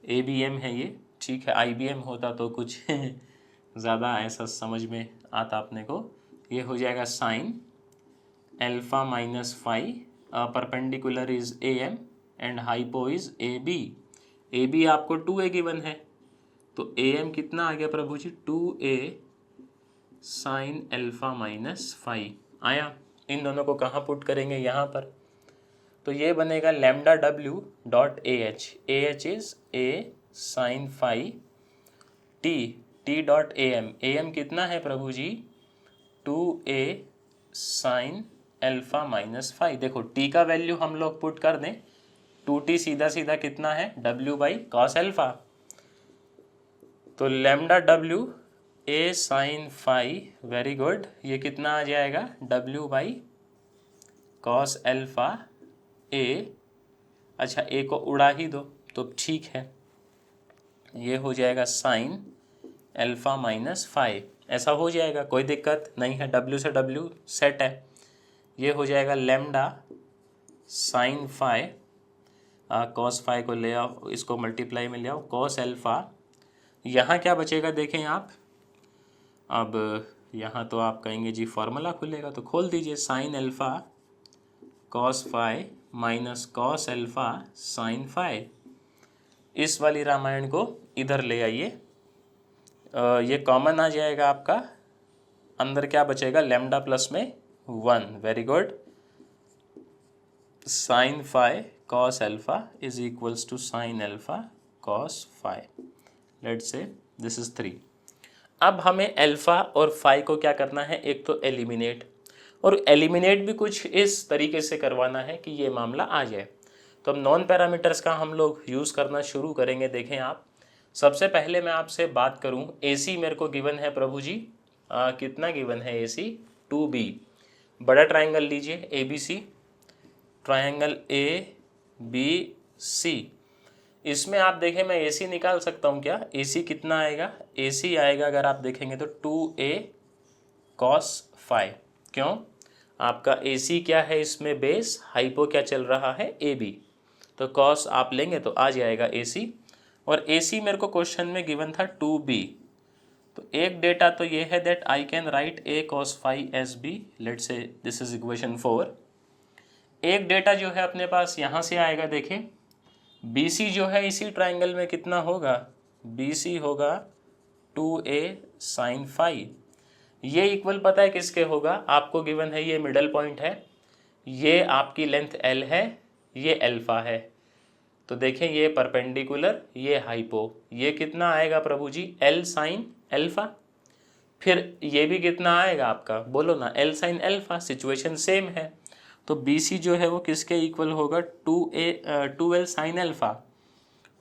ए बी एम है ये। ठीक है, आई बी एम होता तो कुछ ज़्यादा ऐसा समझ में आता अपने को। ये हो जाएगा sine alpha minus 5 perpendicular is AM and hypo is AB। AB आपको 2A गिवन है, तो AM कितना आ गया प्रभु ji, 2A sine alpha minus five आया। इन दोनों को कहाँ पुट करेंगे, यहाँ पर, तो ये बनेगा lambda W dot AH is A sine five T dot AM कितना है Prabhu ji, 2A sine alpha minus five. देखो T का वैल्यू हम लोग पुट कर दें, 2T सीधा सीधा कितना है, W बाई कॉस अल्फा, तो lambda W A sine five, very good, ये कितना आ जाएगा, W by cos alpha A। अच्छा A को उड़ा ही दो तो ठीक है, ये हो जाएगा साइन अल्फा माइनस फाइव, ऐसा हो जाएगा, कोई दिक्कत नहीं है, W से W सेट है। ये हो जाएगा lambda sine five, cos five को ले आओ, इसको मल्टीप्लाई में ले आओ, कॉस अल्फा, यहाँ क्या बचेगा देखें आप, अब यहाँ तो आप कहेंगे जी फॉर्मूला खुलेगा, तो खोल दीजिए, sign alpha cos five minus cos alpha sign five. इस वाली रामायण को इधर ले आइए, ये कॉमन आ जाएगा आपका, अंदर क्या बचेगा, लैम्डा प्लस में 1, very good, sine five cos alpha is equals to sine alpha cos five, let's say this is 3। अब हमें अल्फा और फाई को क्या करना है, एक तो एलिमिनेट, और एलिमिनेट भी कुछ इस तरीके से करवाना है कि ये मामला आ जाए। तो अब नॉन पैरामीटर्स का हम लोग यूज़ करना शुरू करेंगे। देखें आप, सबसे पहले मैं आपसे बात करूं, AC मेरे को गिवन है प्रभु जी, कितना गिवन है AC, 2B। बड़ा ट्रायंगल लीजिए ABC, ट्रायंगल ABC, इसमें आप देखें मैं AC निकाल सकता हूं क्या, AC कितना आएगा, AC आएगा अगर आप देखेंगे तो 2A cos फाइव, क्यों, आपका AC क्या है इसमें बेस, हाइपो क्या चल रहा है AB, तो cos आप लेंगे तो आ जाएगा AC, और AC मेरे को क्वेश्चन में गिवन था 2B, तो एक डेटा तो ये है that I can write A cos five S B, let's say this is equation 4। एक डेटा जो है अपने पास यहाँ से आएगा, देखें BC जो है इसी ट्राइंगल में कितना होगा, BC होगा 2A साइन फाइव, ये इक्वल पता है किसके होगा, आपको गिवन है ये मिडल पॉइंट है, ये आपकी लेंथ L है, ये अल्फा है, तो देखें ये परपेंडिकुलर, ये हाइपो, ये कितना आएगा प्रभु जी, L साइन अल्फा, फिर ये भी कितना आएगा आपका, बोलो ना, L sine alpha, situation same है, तो BC जो है वो किसके इक्वल होगा, 2L साइन अल्फा,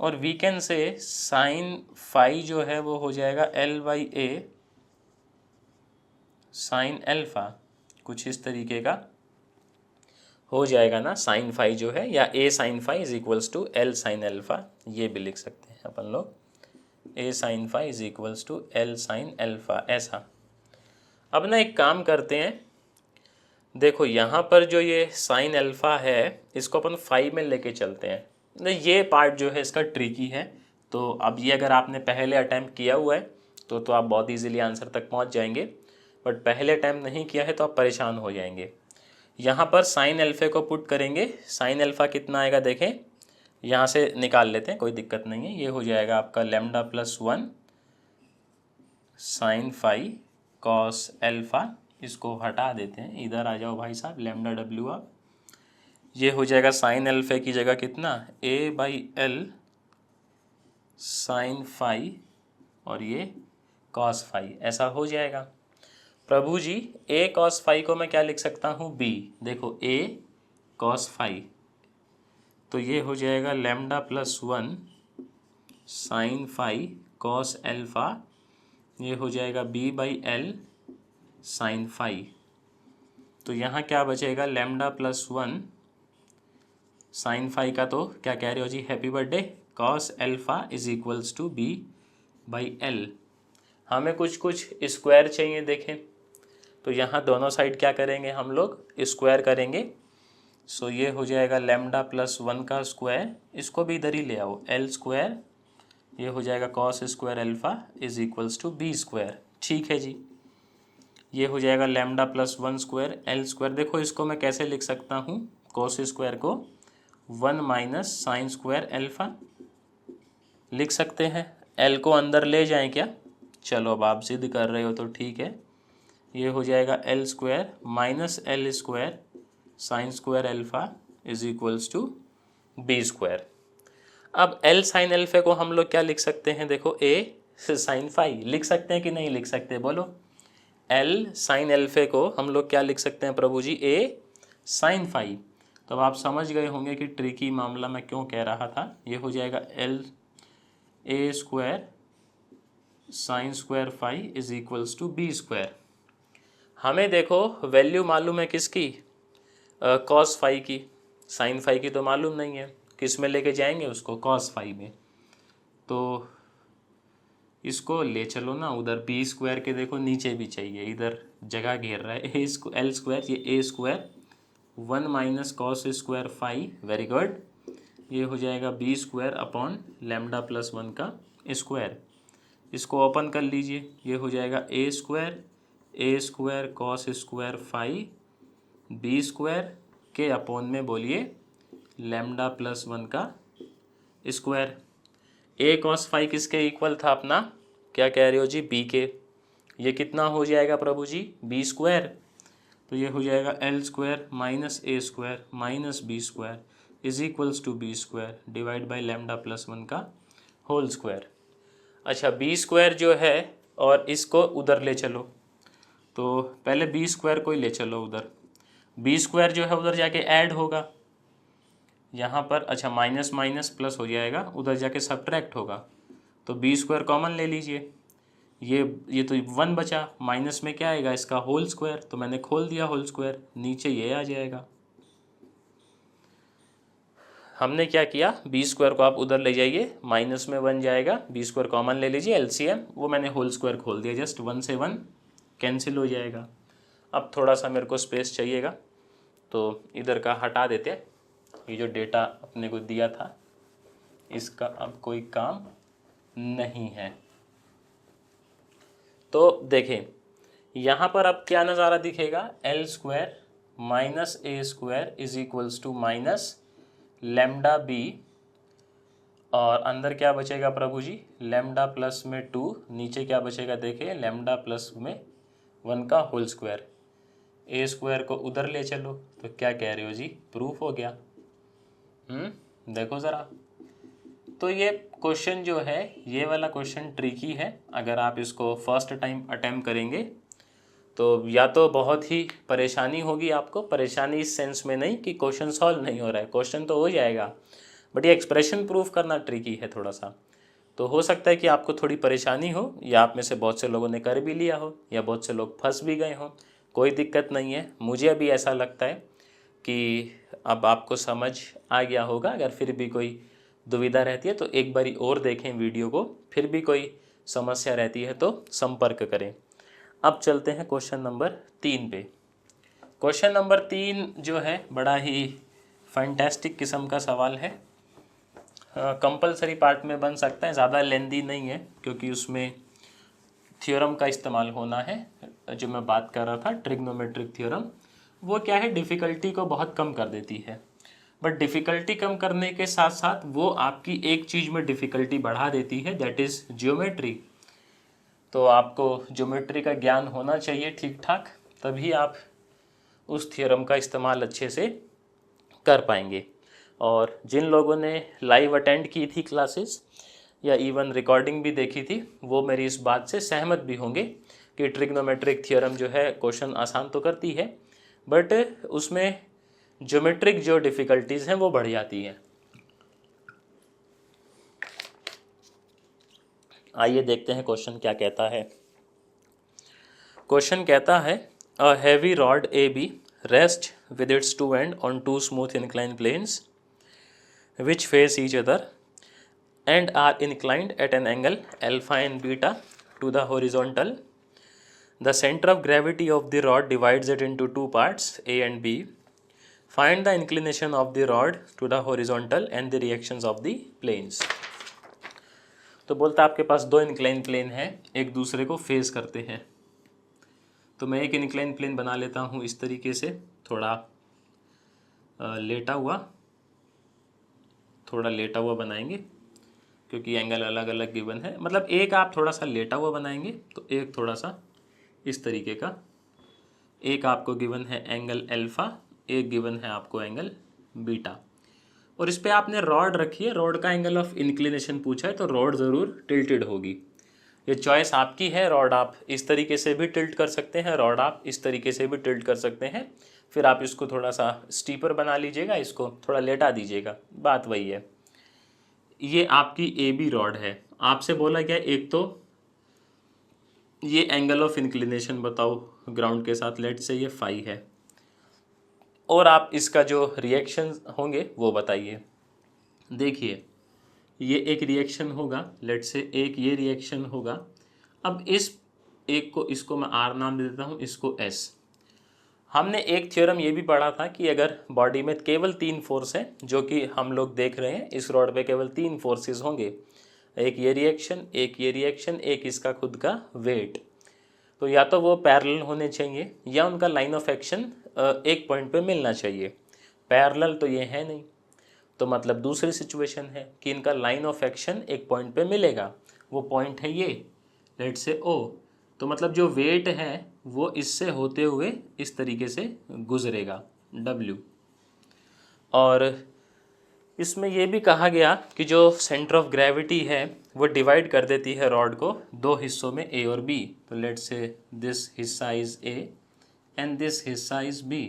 और we can say sine phi जो है वो हो जाएगा L by A sine alpha, कुछ इस तरीके का हो जाएगा ना, साइन फाई जो है, या A sine phi is equals to L sine alpha, ये भी लिख सकते हैं अपन लोग, A sine phi is equals to L sine alpha, ऐसा। अब ना एक काम करते हैं, देखो यहाँ पर जो ये साइन अल्फा है इसको अपन फाइव में लेके चलते हैं, ये पार्ट जो है इसका ट्रिकी है, तो अब ये अगर आपने पहले अटैम्प्ट किया हुआ है तो आप बहुत इजीली आंसर तक पहुँच जाएंगे, बट पहले अटैम्प्ट नहीं किया है तो आप परेशान हो जाएंगे। यहाँ पर साइन अल्फे को पुट करेंगे, साइन अल्फा कितना आएगा देखें, यहाँ से निकाल लेते हैं, कोई दिक्कत नहीं है, ये हो जाएगा आपका lambda plus 1 sine five cos alpha, इसको हटा देते हैं, इधर आ जाओ भाई साहब, लैम्डा W आप, ये हो जाएगा साइन अल्फे की जगह कितना, A by L sine five, और ये कॉस फाइव, ऐसा हो जाएगा Prabhu ji. A cos five को मैं क्या लिख सकता हूँ, B, देखो A कॉस फाइव, तो ये हो जाएगा lambda plus 1 sine five cos alpha, ये हो जाएगा B by L sine five, तो यहाँ क्या बचेगा, लैम्डा प्लस 1 साइन फाइव का तो क्या कह रहे हो जी, happy birthday, cos alpha is equals to B by L। हमें कुछ स्क्वायर चाहिए, देखें तो यहाँ दोनों साइड क्या करेंगे हम लोग, स्क्वायर करेंगे, सो ये हो जाएगा लैम्डा प्लस 1 का स्क्वायर, इसको भी इधर ही ले आओ, L स्क्वायर, ये हो जाएगा cos square alpha is equals to B square, ठीक है जी। ये हो जाएगा lambda plus 1 square L square, देखो इसको मैं कैसे लिख सकता हूँ, कॉस स्क्वायर को 1 माइनस साइन स्क्वायर अल्फा लिख सकते हैं। एल को अंदर ले जाएं क्या? चलो अब आप जिद कर रहे हो तो ठीक है, ये हो जाएगा L square minus L square sine square alpha is equals to B square. अब एल साइन अल्फा को हम लोग क्या लिख सकते हैं? देखो ए साइन फाई लिख सकते हैं कि नहीं लिख सकते? बोलो। एल साइन अल्फा को हम लोग क्या लिख सकते हैं प्रभु जी? ए साइन फाई। तो अब आप समझ गए होंगे कि ट्रिकी मामला मैं क्यों कह रहा था। ये हो जाएगा L A square sine square phi is equals to B square. हमें देखो वैल्यू मालूम है किसकी? कॉस फाई की। साइन फाई की तो मालूम नहीं है, किस में लेके जाएंगे उसको? कॉस फाई में। तो इसको ले चलो ना उधर, बी स्क्वायर के देखो नीचे भी चाहिए, इधर जगह घेर रहा है। एल स्क्वायर, ये A square 1 minus cos square phi, very good. ये हो जाएगा B square upon lambda plus 1 का स्क्वायर। इसको ओपन कर लीजिए, ये हो जाएगा A square cos square phi B square के अपॉन में बोलिए लैम्डा प्लस 1 का स्क्वायर। ए कॉस फाई किसके इक्वल था अपना? क्या कह रहे हो जी? बी के। ये कितना हो जाएगा प्रभु जी? B square. तो ये हो जाएगा L square minus A square minus B square is equals to B square divide by lambda plus 1 का होल स्क्वायर। अच्छा, बी स्क्वायर जो है और इसको उधर ले चलो, तो पहले बी स्क्वायर को ही ले चलो उधर। बी स्क्वायर जो है उधर जाके ऐड होगा यहाँ पर। अच्छा, माइनस माइनस प्लस हो जाएगा, उधर जाके सब्ट्रैक्ट होगा। तो बी स्क्वायर कॉमन ले लीजिए, ये तो 1 बचा, माइनस में क्या आएगा इसका? Whole square. तो मैंने खोल दिया होल स्क्वायर, नीचे ये आ जाएगा। हमने क्या किया? बी स्क्वायर को आप उधर ले जाइए, माइनस में 1 जाएगा, बी स्क्वायर कॉमन ले लीजिए एलसीएम, वो मैंने होल स्क्वायर खोल दिया, जस्ट 1 से 1 कैंसिल हो जाएगा। अब थोड़ा सा मेरे को स्पेस चाहिएगा, तो इधर का हटा देते हैं। ये जो डेटा अपने को दिया था इसका अब कोई काम नहीं है। तो देखें यहाँ पर अब क्या नज़ारा दिखेगा? L square minus A square is equals to minus lambda B, और अंदर क्या बचेगा प्रभु जी? लैम्डा प्लस में 2, नीचे क्या बचेगा? देखिए लैम्डा प्लस में 1 का होल स्क्वायर। ए स्क्वायर को उधर ले चलो, तो क्या कह रहे हो जी? प्रूफ हो गया। देखो ज़रा। तो ये क्वेश्चन जो है, ये वाला क्वेश्चन ट्रिकी है। अगर आप इसको फर्स्ट टाइम अटेम्प्ट करेंगे तो या तो बहुत ही परेशानी होगी आपको, परेशानी इस सेंस में नहीं कि क्वेश्चन सॉल्व नहीं हो रहा है, क्वेश्चन तो हो जाएगा, बट ये एक्सप्रेशन प्रूफ करना ट्रिकी है थोड़ा सा। तो हो सकता है कि आपको थोड़ी परेशानी हो, या आप में से बहुत से लोगों ने कर भी लिया हो, या बहुत से लोग फंस भी गए हों। कोई दिक्कत नहीं है, मुझे अभी ऐसा लगता है कि अब आपको समझ आ गया होगा। अगर फिर भी कोई दुविधा रहती है तो एक बारी और देखें वीडियो को, फिर भी कोई समस्या रहती है तो संपर्क करें। अब चलते हैं क्वेश्चन नंबर 3 पे। क्वेश्चन नंबर 3 जो है बड़ा ही फैंटास्टिक किस्म का सवाल है, कंपलसरी पार्ट में बन सकता है, ज़्यादा लेंदी नहीं है, क्योंकि उसमें थ्योरम का इस्तेमाल होना है। जो मैं बात कर रहा था ट्रिग्नोमेट्रिक थ्योरम, वो क्या है, डिफ़िकल्टी को बहुत कम कर देती है। बट डिफ़िकल्टी कम करने के साथ साथ वो आपकी एक चीज़ में डिफ़िकल्टी बढ़ा देती है, दैट इज़ ज्योमेट्री। तो आपको ज्योमेट्री का ज्ञान होना चाहिए ठीक ठाक, तभी आप उस थ्योरम का इस्तेमाल अच्छे से कर पाएंगे। और जिन लोगों ने लाइव अटेंड की थी क्लासेस या इवन रिकॉर्डिंग भी देखी थी, वो मेरी इस बात से सहमत भी होंगे कि ट्रिग्नोमेट्रिक थ्योरम जो है क्वेश्चन आसान तो करती है, बट उसमें ज्योमेट्रिक जो डिफ़िकल्टीज़ हैं वो बढ़ जाती हैं। आइए देखते हैं क्वेश्चन क्या कहता है। क्वेश्चन कहता है a heavy rod A B rest with its two end on two smooth incline planes which face each other and are inclined at an angle alpha and beta to the horizontal. The center of gravity of the rod divides it into two parts, A and B. Find the inclination of the rod to the horizontal and the reactions of the planes. तो बोलता है आपके पास दो incline plane हैं, एक दूसरे को face करते हैं। तो मैं एक इंक्लाइन प्लेन बना लेता हूँ इस तरीके से, थोड़ा लेटा हुआ, थोड़ा लेटा हुआ बनाएंगे क्योंकि एंगल अलग अलग गिवन है। मतलब एक आप थोड़ा सा लेटा हुआ बनाएंगे तो एक थोड़ा सा इस तरीके का, एक आपको गिवन है एंगल अल्फा, एक गिवन है आपको एंगल बीटा, और इस पे आपने रॉड रखी है, रॉड का एंगल ऑफ इंक्लिनेशन पूछा है तो रॉड ज़रूर टिल्टेड होगी। ये चॉइस आपकी है, रॉड आप इस तरीके से भी टिल्ट कर सकते हैं, रॉड आप इस तरीके से भी टिल्ट कर सकते हैं। फिर आप इसको थोड़ा सा स्टीपर बना लीजिएगा, इसको थोड़ा लेटा दीजिएगा, बात वही है। ये आपकी ए बी रॉड है, आपसे बोला गया एक तो ये एंगल ऑफ इंक्लिनेशन बताओ ग्राउंड के साथ, लेट से ये फाई है, और आप इसका जो रिएक्शन होंगे वो बताइए। देखिए ये एक रिएक्शन होगा, लेट से एक ये रिएक्शन होगा। अब इस एक को, इसको मैं आर नाम दे देता हूँ, इसको एस। हमने एक थ्योरम ये भी पढ़ा था कि अगर बॉडी में केवल 3 फोर्स हैं, जो कि हम लोग देख रहे हैं, इस रॉड पे केवल 3 फोर्सेस होंगे, एक ये रिएक्शन, एक ये रिएक्शन, एक इसका खुद का वेट, तो या तो वो पैरेलल होने चाहिए या उनका लाइन ऑफ एक्शन एक पॉइंट पे मिलना चाहिए। पैरेलल तो ये है नहीं, तो मतलब दूसरी सिचुएशन है कि इनका लाइन ऑफ एक्शन एक पॉइंट पे मिलेगा, वो पॉइंट है ये, लेट से ओ। तो मतलब जो वेट है वो इससे होते हुए इस तरीके से गुजरेगा W। और इसमें यह भी कहा गया कि जो सेंटर ऑफ ग्रेविटी है वो डिवाइड कर देती है रॉड को 2 हिस्सों में, A और B। तो लेट से दिस हिस्सा इज A एंड दिस हिस्सा इज B।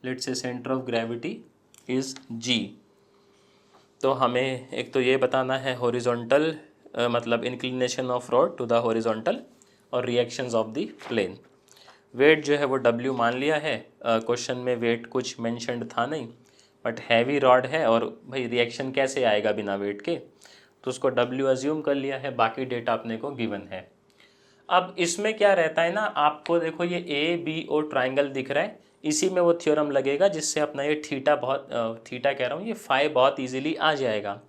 लेट से centre of gravity is G। तो हमें एक तो ये बताना है हॉरिजॉन्टल मतलब inclination of rod to the horizontal और reactions of the plane. Weight जो है वो W मान लिया है, क्वेश्चन में वेट कुछ मेंशन्ड था नहीं, बट हैवी रॉड है और भाई रिएक्शन कैसे आएगा बिना वेट के, तो उसको W अज्यूम कर लिया है, बाकी डेटा अपने को गिवन है। अब इसमें क्या रहता है ना, आपको देखो ये ABO ट्राइंगल दिख रहा है, इसी में वो थ्योरम लगेगा जिससे अपना ये थीटा थीटा कह रहा हूँ, ये फाई बहुत ईजिली आ जाएगा।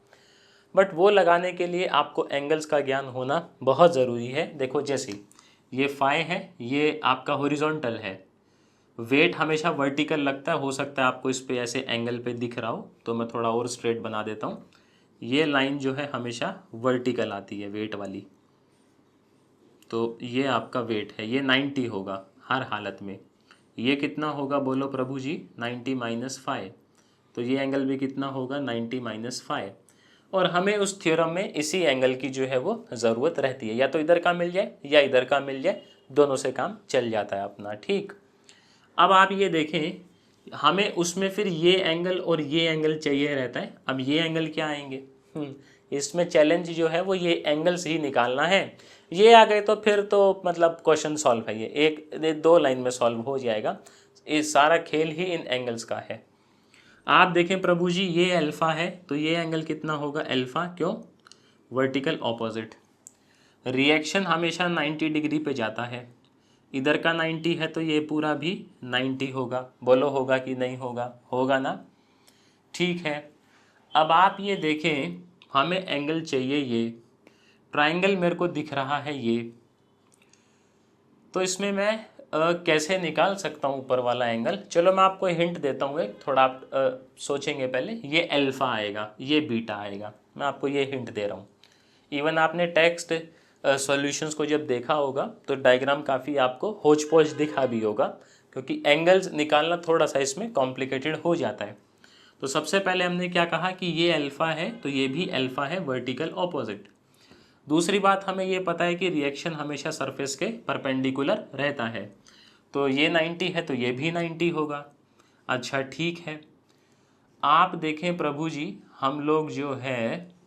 बट वो लगाने के लिए आपको एंगल्स का ज्ञान होना बहुत ज़रूरी है। देखो जैसे ये फाई है, ये आपका हॉरिजॉन्टल है, वेट हमेशा वर्टिकल लगता है, हो सकता है आपको इस पे ऐसे एंगल पे दिख रहा हो, तो मैं थोड़ा और स्ट्रेट बना देता हूँ। ये लाइन जो है हमेशा वर्टिकल आती है वेट वाली, तो ये आपका वेट है, ये 90 होगा हर हालत में। ये कितना होगा बोलो प्रभु जी, 90 - 5, तो ये एंगल भी कितना होगा, 90 - 5। और हमें उस थ्योरम में इसी एंगल की जो है वो ज़रूरत रहती है, या तो इधर का मिल जाए या इधर का मिल जाए, दोनों से काम चल जाता है अपना, ठीक। अब आप ये देखें, हमें उसमें फिर ये एंगल और ये एंगल चाहिए रहता है। अब ये एंगल क्या आएंगे, इसमें चैलेंज जो है वो ये एंगल्स ही निकालना है। ये आ गए तो फिर तो मतलब क्वेश्चन सॉल्व है, ये 1-2 लाइन में सॉल्व हो जाएगा। ये सारा खेल ही इन एंगल्स का है। आप देखें प्रभु जी, ये अल्फा है तो ये एंगल कितना होगा, अल्फा, क्यों, वर्टिकल ऑपोजिट। रिएक्शन हमेशा 90 डिग्री पे जाता है, इधर का 90 है तो ये पूरा भी 90 होगा। बोलो होगा कि नहीं होगा, होगा ना, ठीक है। अब आप ये देखें, हमें एंगल चाहिए, ये ट्राइंगल मेरे को दिख रहा है ये, तो इसमें मैं कैसे निकाल सकता हूँ ऊपर वाला एंगल। चलो मैं आपको हिंट देता हूँ एक, थोड़ा आप सोचेंगे पहले। ये अल्फा आएगा, ये बीटा आएगा, मैं आपको ये हिंट दे रहा हूँ। इवन आपने टेक्स्ट सॉल्यूशंस को जब देखा होगा तो डायग्राम काफ़ी आपको होच पोच दिखा भी होगा, क्योंकि एंगल्स निकालना थोड़ा सा इसमें कॉम्प्लिकेटेड हो जाता है। तो सबसे पहले हमने क्या कहा कि ये अल्फा है तो ये भी अल्फा है, वर्टिकल ऑपोजिट। दूसरी बात हमें ये पता है कि रिएक्शन हमेशा सरफेस के परपेंडिकुलर रहता है, तो ये 90 है तो ये भी 90 होगा। अच्छा ठीक है, आप देखें प्रभु जी, हम लोग जो है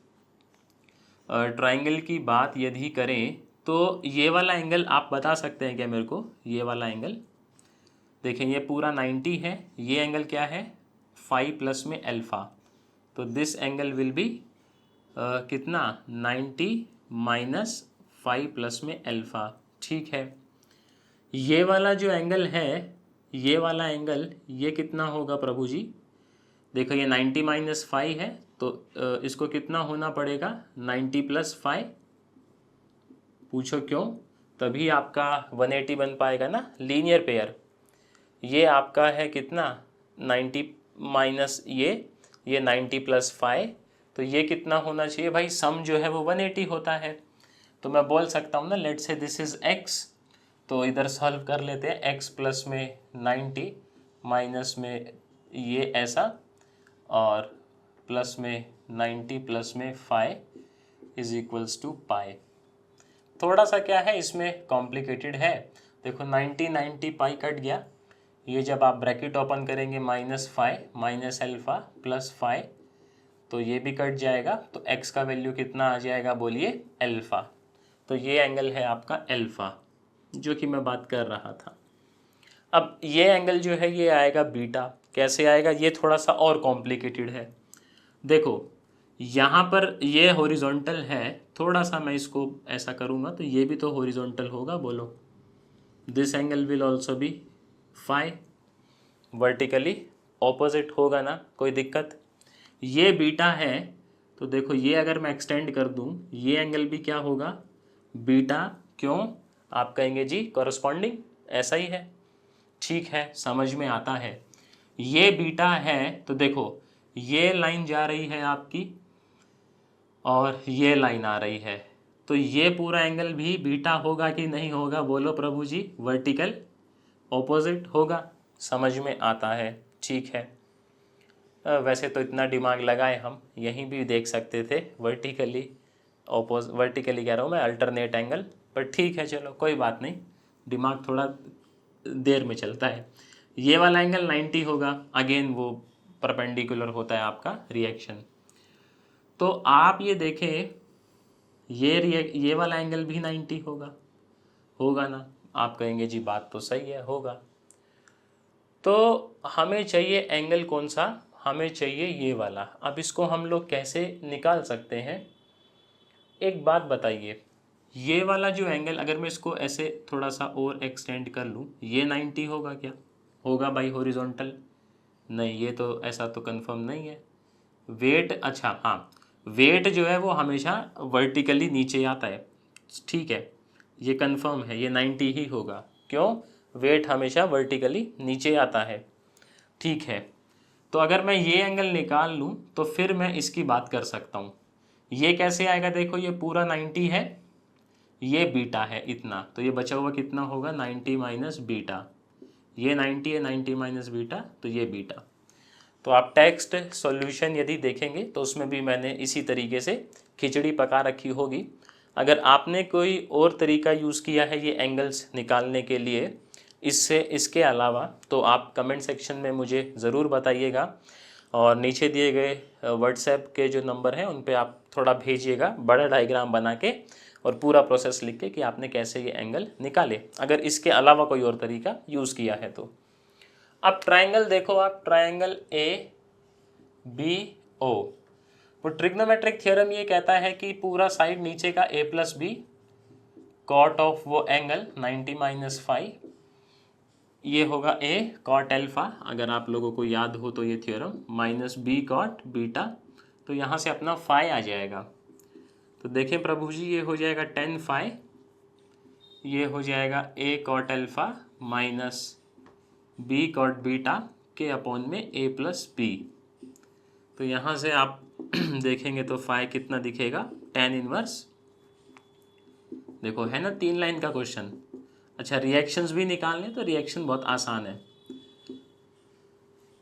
ट्राइंगल की बात यदि करें तो ये वाला एंगल आप बता सकते हैं क्या मेरे को, ये वाला एंगल देखें, ये पूरा 90 है, ये एंगल क्या है, 5 प्लस में अल्फा, तो दिस एंगल विल बी कितना, 90 - 5 प्लस में अल्फा, ठीक है। ये वाला जो एंगल है, ये वाला एंगल, ये कितना होगा प्रभु जी, देखो ये 90 - 5 है तो इसको कितना होना पड़ेगा, 90 + 5। पूछो क्यों, तभी आपका 180 बन पाएगा ना, लीनियर पेयर। ये आपका है कितना, 90 माइनस ये 90 प्लस 5, तो ये कितना होना चाहिए भाई, सम जो है वो 180 होता है। तो मैं बोल सकता हूँ ना, late say this is x, तो इधर सॉल्व कर लेते हैं। x प्लस में 90 माइनस में ये ऐसा और प्लस में 90 प्लस में 5 इज इक्वल्स टू पाई। थोड़ा सा क्या है इसमें कॉम्प्लिकेटेड है। देखो 90 पाई कट गया, ये जब आप ब्रैकेट ओपन करेंगे -5 माइनस अल्फा प्लस 5, तो ये भी कट जाएगा, तो x का वैल्यू कितना आ जाएगा बोलिए, अल्फा। तो ये एंगल है आपका अल्फा, जो कि मैं बात कर रहा था। अब ये एंगल जो है ये आएगा बीटा। कैसे आएगा, ये थोड़ा सा और कॉम्प्लिकेटेड है। देखो यहाँ पर ये हॉरिजॉन्टल है, थोड़ा सा मैं इसको ऐसा करूँगा तो ये भी तो हॉरिजॉन्टल होगा, बोलो this angle will also be phi, vertically opposite होगा ना, कोई दिक्कत। ये बीटा है, तो देखो ये अगर मैं एक्सटेंड कर दूं, ये एंगल भी क्या होगा, बीटा। क्यों, आप कहेंगे जी कॉरस्पॉन्डिंग, ऐसा ही है, ठीक है, समझ में आता है। ये बीटा है, तो देखो ये लाइन जा रही है आपकी और ये लाइन आ रही है, तो ये पूरा एंगल भी बीटा होगा कि नहीं होगा, बोलो प्रभु जी, वर्टिकल ऑपोजिट होगा। समझ में आता है, ठीक है। वैसे तो इतना दिमाग लगाए हम यहीं भी देख सकते थे वर्टिकली वर्टिकली कह रहा हूँ मैं, अल्टरनेट एंगल, पर ठीक है चलो कोई बात नहीं, दिमाग थोड़ा देर में चलता है। ये वाला एंगल 90 होगा, अगेन वो परपेंडिकुलर होता है आपका रिएक्शन। तो आप ये देखें, ये वाला एंगल भी 90 होगा ना, आप कहेंगे जी बात तो सही है, होगा। तो हमें चाहिए एंगल कौन सा, हमें चाहिए ये वाला। अब इसको हम लोग कैसे निकाल सकते हैं, एक बात बताइए, ये वाला जो एंगल अगर मैं इसको ऐसे थोड़ा सा और एक्सटेंड कर लूँ, ये 90 होगा क्या, होगा भाई हॉरिजॉन्टल, नहीं ये तो ऐसा तो कंफर्म नहीं है। वेट, अच्छा हाँ, वेट जो है वो हमेशा वर्टिकली नीचे आता है, ठीक है, ये कंफर्म है, ये 90 ही होगा। क्यों, वेट हमेशा वर्टिकली नीचे आता है, ठीक है। तो अगर मैं ये एंगल निकाल लूँ तो फिर मैं इसकी बात कर सकता हूँ। ये कैसे आएगा, देखो ये पूरा 90 है, ये बीटा है इतना, तो ये बचा हुआ कितना होगा, 90 माइनस बीटा। ये 90 है, 90 माइनस बीटा, तो ये बीटा। तो आप टेक्स्ट सॉल्यूशन यदि देखेंगे तो उसमें भी मैंने इसी तरीके से खिचड़ी पका रखी होगी। अगर आपने कोई और तरीका यूज़ किया है ये एंगल्स निकालने के लिए इसके अलावा, तो आप कमेंट सेक्शन में मुझे ज़रूर बताइएगा, और नीचे दिए गए व्हाट्सएप के जो नंबर हैं उन पे आप थोड़ा भेजिएगा बड़ा डायग्राम बना के और पूरा प्रोसेस लिख के कि आपने कैसे ये एंगल निकाले, अगर इसके अलावा कोई और तरीका यूज़ किया है तो। अब ट्रायंगल देखो आप, ट्रायंगल ABO, वो ट्रिग्नोमेट्रिक थ्योरम ये कहता है कि पूरा साइड नीचे का A plus B cot of वो एंगल 90 माइनस 5, ये होगा A कॉट अल्फा, अगर आप लोगों को याद हो तो ये theorem, minus B cot beta, तो यहाँ से अपना फाई आ जाएगा। तो देखें प्रभु जी, ये हो जाएगा 10 फाई, ये हो जाएगा A cot alpha minus B cot beta के अपॉन में A प्लस बी। तो यहाँ से आप देखेंगे तो फाई कितना दिखेगा, tan इनवर्स, देखो है ना 3 लाइन का क्वेश्चन। अच्छा, रिएक्शंस भी निकालने, तो रिएक्शन बहुत आसान है।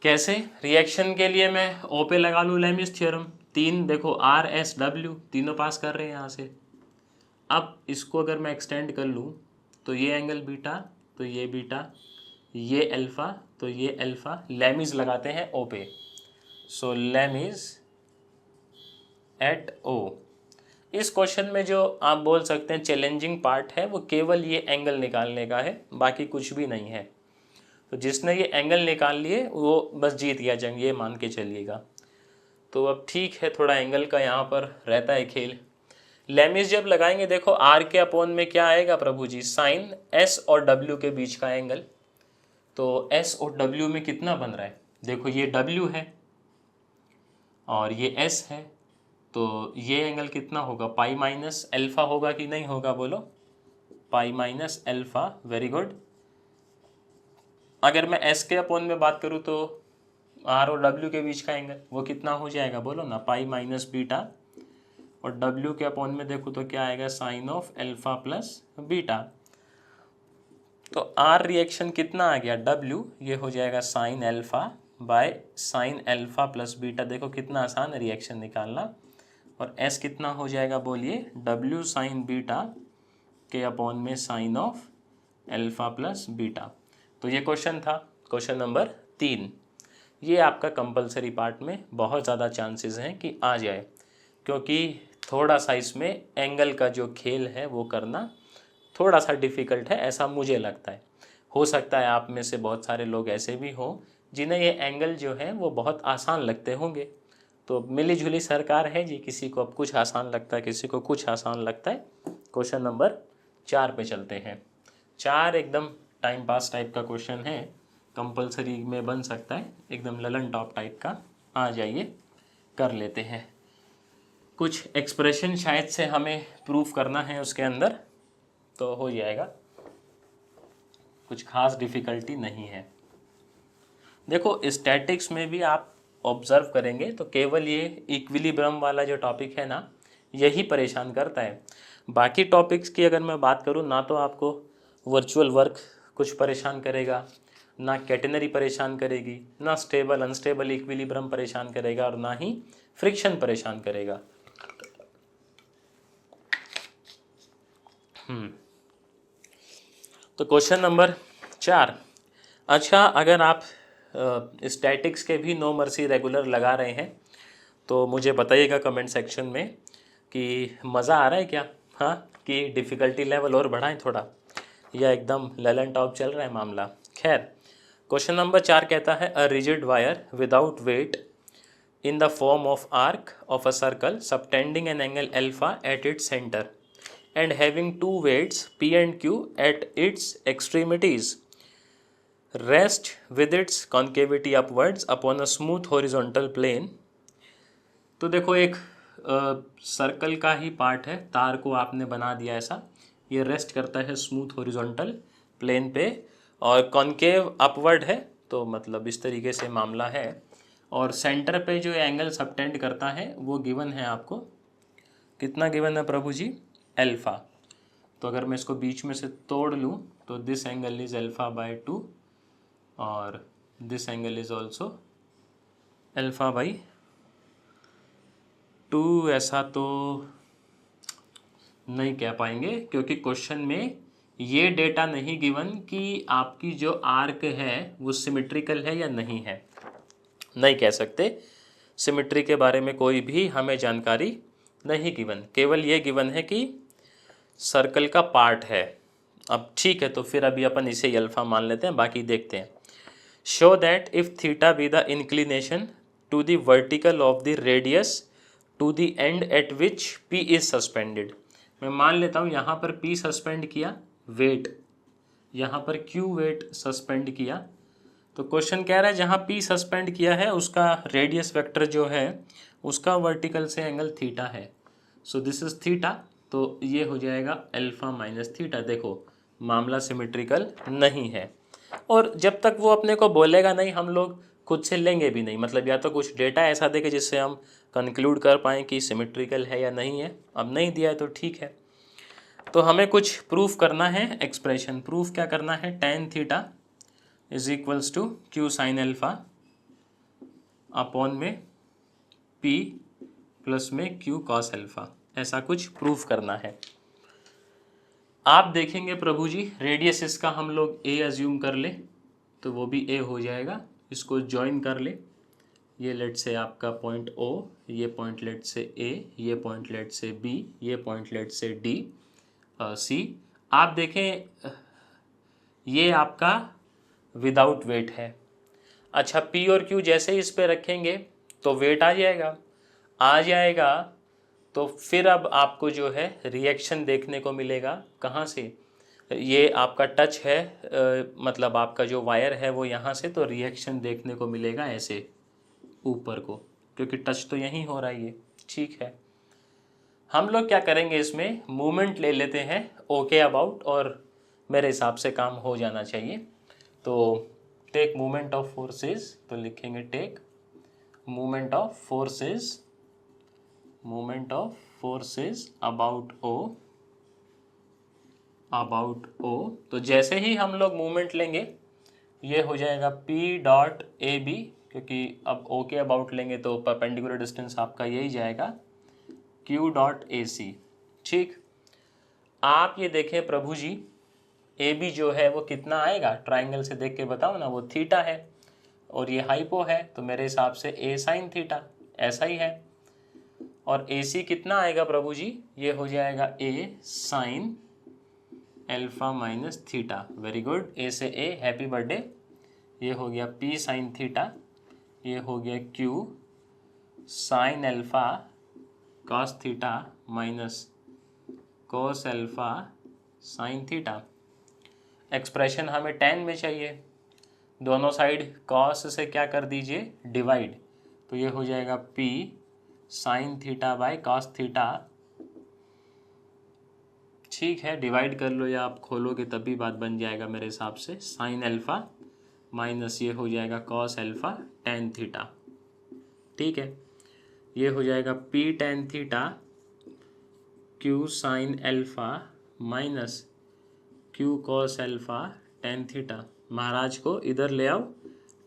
कैसे, रिएक्शन के लिए मैं ओ पे लगा लूँ लेमिस थ्योरम, 3 देखो RSW तीनों पास कर रहे हैं यहाँ से। अब इसको अगर मैं एक्सटेंड कर लूँ तो ये एंगल बीटा, तो ये बीटा, ये अल्फा, तो ये अल्फा, लेमिस लगाते हैं ओ पे, सो लेमिस एट ओ। इस क्वेश्चन में जो आप बोल सकते हैं चैलेंजिंग पार्ट है वो केवल ये एंगल निकालने का है, बाकी कुछ भी नहीं है। तो जिसने ये एंगल निकाल लिए वो बस जीत गया जंग, ये मान के चलिएगा। तो अब ठीक है, थोड़ा एंगल का यहाँ पर रहता है खेल। लेमिस जब लगाएंगे, देखो आर के अपॉन में क्या आएगा प्रभु जी, साइन एस और डब्ल्यू के बीच का एंगल। तो एस और डब्ल्यू में कितना बन रहा है, देखो ये डब्ल्यू है और ये एस है, तो ये एंगल कितना होगा, पाई माइनस अल्फा होगा कि नहीं होगा, बोलो pi minus alpha, very good. अगर मैं एस के अपॉन में बात करूँ तो आर और डब्ल्यू के बीच का एंगल, वो कितना हो जाएगा बोलो ना, पाई माइनस बीटा, और डब्ल्यू के अपॉन में देखो तो क्या आएगा, sine of alpha plus beta. तो आर रिएक्शन कितना आ गया, डब्ल्यू, ये हो जाएगा sine alpha by sine alpha plus beta. देखो कितना आसान है रिएक्शन निकालना। और एस कितना हो जाएगा बोलिए, डब्ल्यू साइन बीटा के अपॉन में sine of alpha plus beta. तो ये क्वेश्चन था, क्वेश्चन नंबर 3। ये आपका कंपलसरी पार्ट में बहुत ज़्यादा चांसेस हैं कि आ जाए, क्योंकि थोड़ा सा इसमें एंगल का जो खेल है वो करना थोड़ा सा डिफ़िकल्ट है, ऐसा मुझे लगता है। हो सकता है आप में से बहुत सारे लोग ऐसे भी हों जिन्हें ये एंगल जो है वो बहुत आसान लगते होंगे। तो मिली जुली सरकार है जी, किसी को अब कुछ आसान लगता है, किसी को कुछ आसान लगता है। क्वेश्चन नंबर 4 पे चलते हैं। 4 एकदम टाइम पास टाइप का क्वेश्चन है, कंपलसरी में बन सकता है, एकदम ललन टॉप टाइप का। आ जाइए कर लेते हैं। कुछ एक्सप्रेशन शायद से हमें प्रूफ करना है उसके अंदर, तो हो जाएगा, कुछ खास डिफ़िकल्टी नहीं है। देखो स्टैटिक्स में भी आप ऑब्जर्व करेंगे तो केवल ये इक्विलिब्रियम वाला जो टॉपिक है ना, यही परेशान करता है। बाकी टॉपिक्स की अगर मैं बात करूँ ना, तो आपको वर्चुअल वर्क कुछ परेशान करेगा, ना कैटेनरी परेशान करेगी, ना स्टेबल अनस्टेबल इक्विलिब्रियम परेशान करेगा, और ना ही फ्रिक्शन परेशान करेगा। तो क्वेश्चन नंबर 4। अच्छा, अगर आप स्टैटिक्स के भी नो मर्सी रेगुलर लगा रहे हैं तो मुझे बताइएगा कमेंट सेक्शन में कि मज़ा आ रहा है क्या, हाँ, कि डिफ़िकल्टी लेवल और बढ़ाएं थोड़ा, या एकदम ललन टॉप चल रहा है मामला। खैर, क्वेश्चन नंबर 4 कहता है a rigid wire without weight in the form of arc of a circle subtending an angle alpha at its center and having two weights P and Q at its extremities rest with its concavity upwards upon a smooth horizontal plane। तो देखो एक circle का ही part है, तार को आपने बना दिया ऐसा, ये रेस्ट करता है स्मूथ हॉरिजॉन्टल प्लेन पे, और कॉन्केव अपवर्ड है, तो मतलब इस तरीके से मामला है। और सेंटर पे जो एंगल सबटेंड करता है वो गिवन है आपको, कितना गिवन है प्रभु जी, एल्फ़ा। तो अगर मैं इसको बीच में से तोड़ लूँ तो this angle is alpha by 2 और this angle is also alpha by 2। ऐसा तो नहीं कह पाएंगे क्योंकि क्वेश्चन में ये डेटा नहीं गिवन कि आपकी जो आर्क है वो सिमेट्रिकल है या नहीं है, नहीं कह सकते। सिमेट्री के बारे में कोई भी हमें जानकारी नहीं गिवन, केवल ये गिवन है कि सर्कल का पार्ट है। अब ठीक है, तो फिर अभी अपन इसे अल्फा मान लेते हैं, बाकी देखते हैं। Show that if theta be the inclination to the vertical of the radius to the end at which P is suspended. मैं मान लेता हूँ यहाँ पर पी सस्पेंड किया वेट, यहाँ पर क्यू वेट सस्पेंड किया। तो क्वेश्चन कह रहा है जहाँ पी सस्पेंड किया है उसका रेडियस वेक्टर जो है उसका वर्टिकल से एंगल थीटा है। सो दिस इज थीटा, तो ये हो जाएगा अल्फा माइनस थीटा। देखो मामला सिमेट्रिकल नहीं है, और जब तक वो अपने को बोलेगा नहीं हम लोग खुद से लेंगे भी नहीं। मतलब या तो कुछ डेटा ऐसा देखे जिससे हम कंक्लूड कर पाएँ कि सिमेट्रिकल है या नहीं है। अब नहीं दिया है तो ठीक है, तो हमें कुछ प्रूफ करना है। एक्सप्रेशन प्रूफ क्या करना है, tan theta is equals to Q sine alpha upon में p प्लस में क्यू कॉस एल्फा, ऐसा कुछ प्रूफ करना है। आप देखेंगे प्रभु जी रेडियस इसका हम लोग a अज्यूम कर ले तो वो भी a हो जाएगा, इसको ज्वाइन कर ले। ये लेट से आपका पॉइंट O, ये पॉइंट लेट से A, ये पॉइंट लेट से B, ये पॉइंट लेट से D, C। आप देखें ये आपका विदाउट वेट है। अच्छा, P और Q जैसे इस पे रखेंगे तो वेट आ जाएगा, तो फिर अब आपको जो है रिएक्शन देखने को मिलेगा। कहाँ से, ये आपका टच है, मतलब आपका जो वायर है वो यहाँ से, तो रिएक्शन देखने को मिलेगा ऐसे ऊपर को, क्योंकि टच तो यहीं हो रहा है ये, ठीक है। हम लोग क्या करेंगे, इसमें मूवमेंट ले लेते हैं ओके अबाउट, और मेरे हिसाब से काम हो जाना चाहिए। तो टेक मूवमेंट ऑफ फोर्सेस, तो लिखेंगे take movement of forces about O. तो जैसे ही हम लोग मूवमेंट लेंगे ये हो जाएगा पी डॉट ए बी, क्योंकि अब ओ के अबाउट लेंगे तो परपेंडिकुलर डिस्टेंस आपका यही जाएगा क्यू डॉट ए सी। ठीक, आप ये देखें प्रभु जी, ए बी जो है वो कितना आएगा, ट्राइंगल से देख के बताओ ना, वो थीटा है और ये हाइपो है, तो मेरे हिसाब से ए साइन थीटा, ऐसा ही है। और ए सी कितना आएगा प्रभु जी, ये हो जाएगा A sine alpha minus theta. Very good, A से ए, हैप्पी बर्थडे। ये हो गया पी साइन थीटा, ये हो गया Q sine alpha cos theta minus cos alpha sine theta. Expression हमें tan में चाहिए, दोनों साइड कॉस से क्या कर दीजिए, डिवाइड, तो ये हो जाएगा p sine theta by cos theta. ठीक है, डिवाइड कर लो या आप खोलोगे तभी बात बन जाएगा मेरे हिसाब से, साइन अल्फा माइनस ये हो जाएगा कॉस अल्फा tan थीटा। ठीक है, ये हो जाएगा p tan theta q sine alpha minus q cos alpha tan theta. महाराज को इधर ले आओ,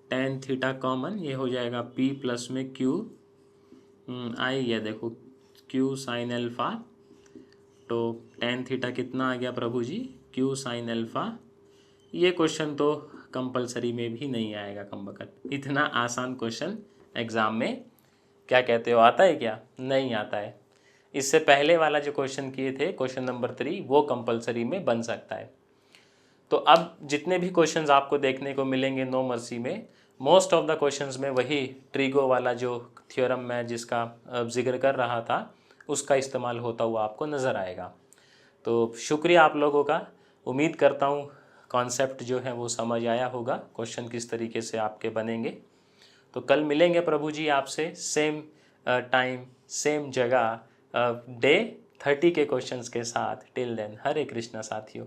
tan थीटा कॉमन, ये हो जाएगा p प्लस में q आई गया, देखो q साइन अल्फा, तो tan थीटा कितना आ गया प्रभु जी, q साइन अल्फा। ये क्वेश्चन तो कंपलसरी में भी नहीं आएगा कमबख्त, इतना आसान क्वेश्चन एग्ज़ाम में क्या कहते हो आता है क्या, नहीं आता है। इससे पहले वाला जो क्वेश्चन किए थे क्वेश्चन नंबर 3, वो कंपलसरी में बन सकता है। तो अब जितने भी क्वेश्चंस आपको देखने को मिलेंगे नो मर्सी में, मोस्ट ऑफ द क्वेश्चंस में वही ट्रिगो वाला जो थ्योरम मैं जिसका जिक्र कर रहा था उसका इस्तेमाल होता हुआ आपको नज़र आएगा। तो शुक्रिया आप लोगों का, उम्मीद करता हूँ कॉन्सेप्ट जो है वो समझ आया होगा, क्वेश्चन किस तरीके से आपके बनेंगे। तो कल मिलेंगे प्रभु जी आपसे सेम टाइम सेम जगह डे 30 के क्वेश्चंस के साथ। टिल देन हरे कृष्णा साथियों।